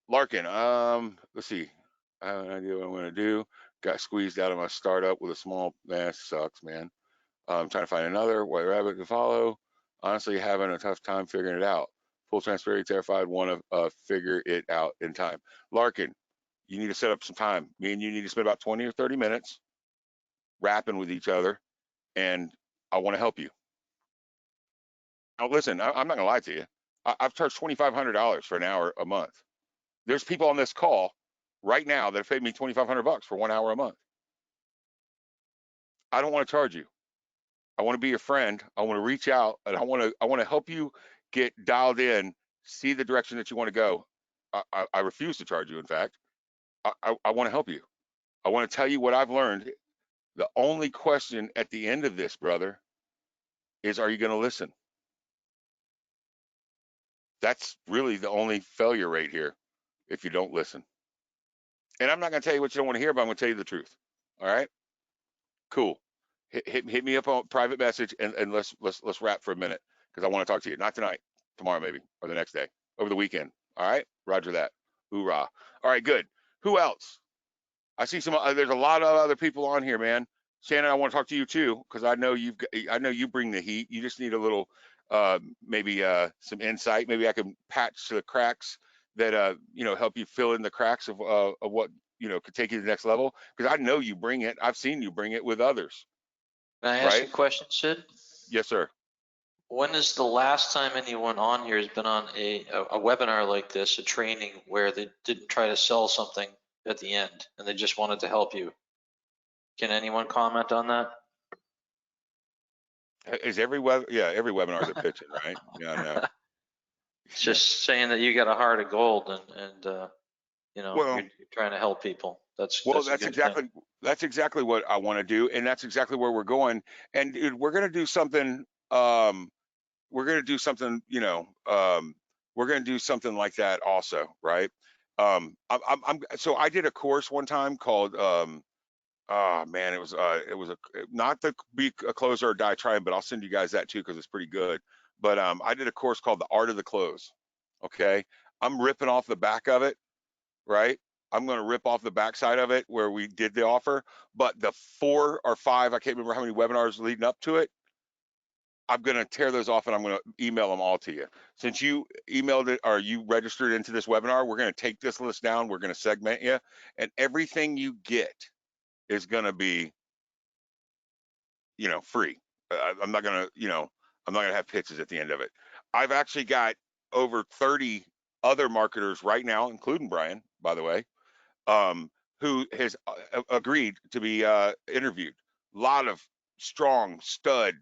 Larkin, let's see. I have an idea what I'm going to do. Got squeezed out of my startup with a small, sucks, man. I'm trying to find another white rabbit to follow. Honestly, having a tough time figuring it out. Full transparency, terrified, want to figure it out in time. Larkin, you need to set up some time. Me and you need to spend about 20 or 30 minutes rapping with each other, and I want to help you. Now, listen, I'm not going to lie to you. I've charged $2,500 for an hour a month. There's people on this call right now that have paid me $2,500 for 1 hour a month. I don't want to charge you. I want to be your friend. I want to reach out, and I want to help you get dialed in, see the direction that you want to go. I refuse to charge you. In fact, I want to help you. I want to tell you what I've learned. The only question at the end of this, brother, is are you going to listen? That's really the only failure rate here if you don't listen. And I'm not going to tell you what you don't want to hear, but I'm going to tell you the truth. All right? Cool. Hit me up on private message and let's wrap for a minute because I want to talk to you. Not tonight, tomorrow maybe, or the next day, over the weekend. All right? Roger that. Hoorah. All right, good. Who else? I see some. There's a lot of other people on here, man. Shannon, I want to talk to you too because I know you bring the heat. You just need a little, maybe some insight. Maybe I can patch the cracks that help you fill in the cracks of what could take you to the next level. Because I know you bring it. I've seen you bring it with others. Can I ask Right? a question, Syd? Yes, sir. When is the last time anyone on here has been on a webinar like this, a training where they didn't try to sell something at the end and they just wanted to help you? Can anyone comment on that? Is every every webinar is a pitching, right? Yeah, I know. It's just saying that you got a heart of gold and you know, Well, you're trying to help people. That's well, a good thing. that's exactly what I want to do, and that's exactly where we're going. And dude, we're gonna do something. We're gonna do something. We're gonna do something like that also, right? So I did a course one time called oh man, it was a not to be a closer or die trying, but I'll send you guys that too because it's pretty good. But I did a course called The Art of the Close. Okay, I'm ripping off the back of it, right? I'm going to rip off the backside of it where we did the offer, but the 4 or 5, I can't remember how many webinars leading up to it, I'm going to tear those off and I'm going to email them all to you. Since you emailed it or you registered into this webinar, we're going to take this list down. We're going to segment you, and everything you get is going to be, free. I'm not going to, I'm not going to have pitches at the end of it. I've actually got over 30 other marketers right now, including Brian, by the way, um, who has agreed to be interviewed. A lot of strong stud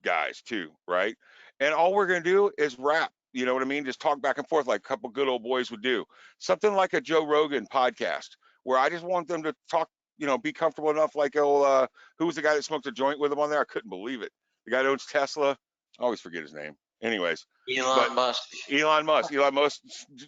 guys too, right? And all we're gonna do is rap. You know what I mean? Just talk back and forth like a couple good old boys would do. Something like a Joe Rogan podcast, where I just want them to talk. Be comfortable enough. Like, who was the guy that smoked a joint with him on there? I couldn't believe it. The guy that owns Tesla. I always forget his name. Anyways, but Elon Musk. Elon Musk. Elon Musk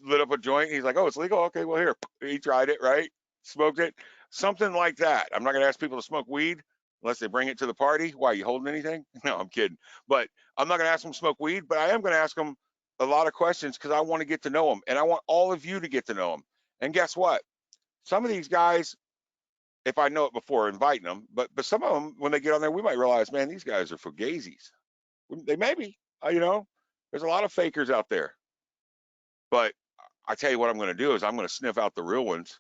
lit up a joint. He's like, "Oh, it's legal. Okay, well here." He tried it, right? Smoked it. Something like that. I'm not going to ask people to smoke weed unless they bring it to the party. Why, you holding anything? No, I'm kidding. But I'm not going to ask them to smoke weed, but I am going to ask them a lot of questions because I want to get to know them, and I want all of you to get to know them. And guess what? Some of these guys, if I know it before inviting them, but some of them, when they get on there, we might realize, man, these guys are fugazis. They may be. There's a lot of fakers out there. But I tell you what I'm going to do is I'm going to sniff out the real ones.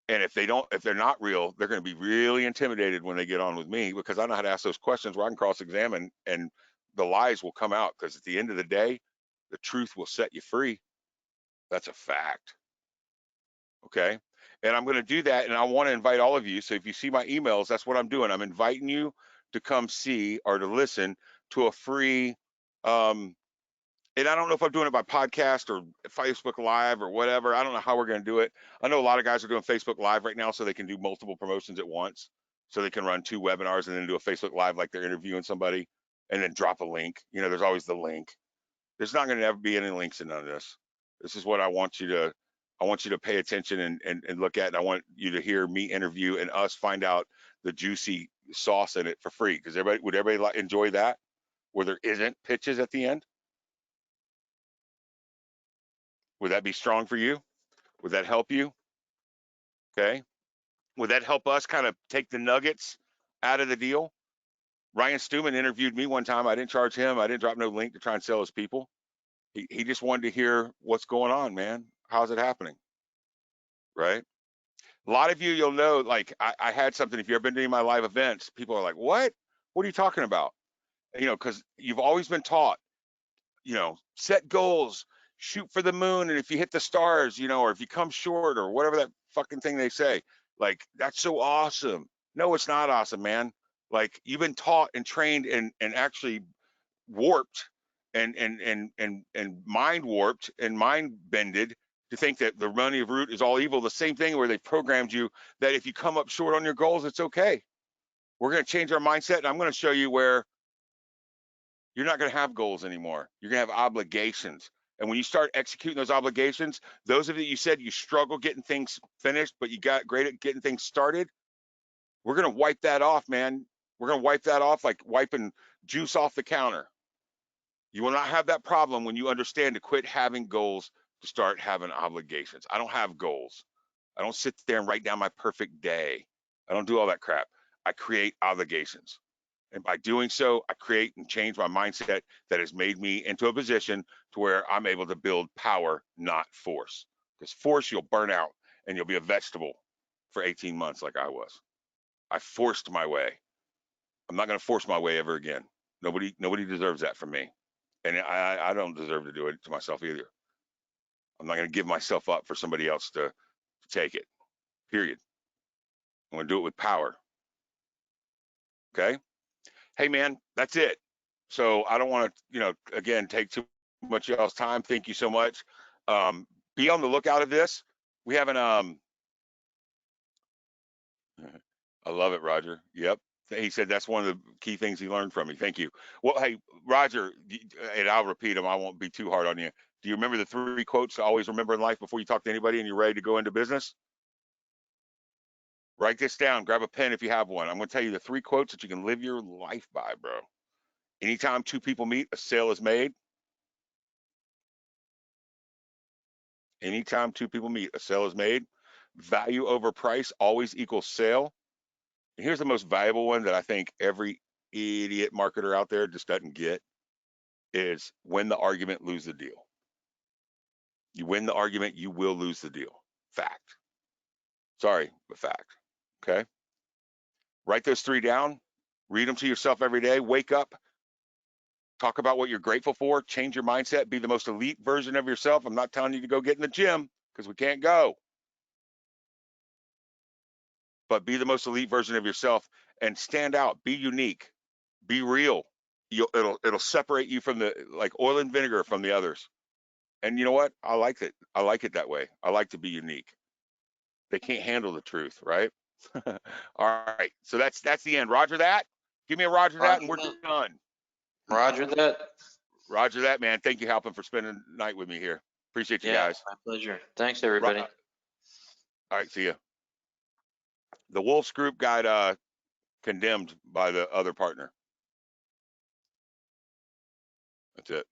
And if they're not real, they're going to be really intimidated when they get on with me because I know how to ask those questions where I can cross-examine and the lies will come out. Because at the end of the day, the truth will set you free. That's a fact. Okay. And I'm going to do that. And I want to invite all of you. So if you see my emails, that's what I'm doing. I'm inviting you to come see or to listen to a free, and I don't know if I'm doing it by podcast or Facebook Live or whatever. I don't know how we're going to do it. I know a lot of guys are doing Facebook Live right now so they can do multiple promotions at once. So they can run 2 webinars and then do a Facebook Live like they're interviewing somebody and then drop a link. There's always the link. There's not going to ever be any links in none of this. This is what I want you to pay attention and look at. And I want you to hear me interview and us find out the juicy sauce in it for free. Because would everybody enjoy that where there isn't pitches at the end? Would that be strong for you? Would that help you? Okay. Would that help us kind of take the nuggets out of the deal? Ryan Stewman interviewed me one time. I didn't charge him. I didn't drop no link to try and sell his people. He just wanted to hear what's going on, man. How's it happening? Right. A lot of you, you'll know, like I had something. If you've ever been doing my live events, people are like, what? What are you talking about? Because you've always been taught, set goals, shoot for the moon, and if you hit the stars, or if you come short or whatever that fucking thing they say, like that's so awesome. No, it's not awesome, man. Like you've been taught and trained and actually warped and mind warped and mind bended to think that the money of root is all evil. The same thing where they programmed you that if you come up short on your goals, it's okay. We're going to change our mindset, and I'm going to show you where you're not going to have goals anymore. You're going to have obligations. And when you start executing those obligations, those of you said you struggle getting things finished, but you got great at getting things started, we're going to wipe that off, man. We're going to wipe that off like wiping juice off the counter. You will not have that problem when you understand to quit having goals to start having obligations. I don't have goals. I don't sit there and write down my perfect day. I don't do all that crap. I create obligations. And by doing so, I create and change my mindset that has made me into a position to where I'm able to build power, not force. Because force, you'll burn out and you'll be a vegetable for 18 months like I was. I forced my way. I'm not going to force my way ever again. Nobody deserves that from me. And I don't deserve to do it to myself either. I'm not going to give myself up for somebody else to take it, period. I'm going to do it with power. Okay. Hey, man, that's it. So I don't want to, again, take too much of y'all's time. Thank you so much. Be on the lookout of this. We haven't, I love it, Roger. Yep. He said that's one of the key things he learned from me. Thank you. Well, hey, Roger, and I'll repeat them. I won't be too hard on you. Do you remember the 3 quotes to always remember in life before you talk to anybody and you're ready to go into business? Write this down. Grab a pen if you have one. I'm going to tell you the 3 quotes that you can live your life by, bro. Anytime 2 people meet, a sale is made. Anytime 2 people meet, a sale is made. Value over price always equals sale. And here's the most valuable one that I think every idiot marketer out there just doesn't get is win the argument, lose the deal. You win the argument, you will lose the deal. Fact. Sorry, but fact. Okay. Write those 3 down. Read them to yourself every day. Wake up. Talk about what you're grateful for. Change your mindset. Be the most elite version of yourself. I'm not telling you to go get in the gym because we can't go. But be the most elite version of yourself and stand out. Be unique. Be real. It'll separate you from the like oil and vinegar from the others. And you know what? I like it. I like it that way. I like to be unique. They can't handle the truth, right? All right. So that's the end. Roger that. Give me a Roger that, and we're done. Roger that. Roger that, man. Thank you, Halpin, for spending the night with me here. Appreciate you guys. My pleasure. Thanks, everybody. All right. See ya. The Wolves Group got condemned by the other partner. That's it.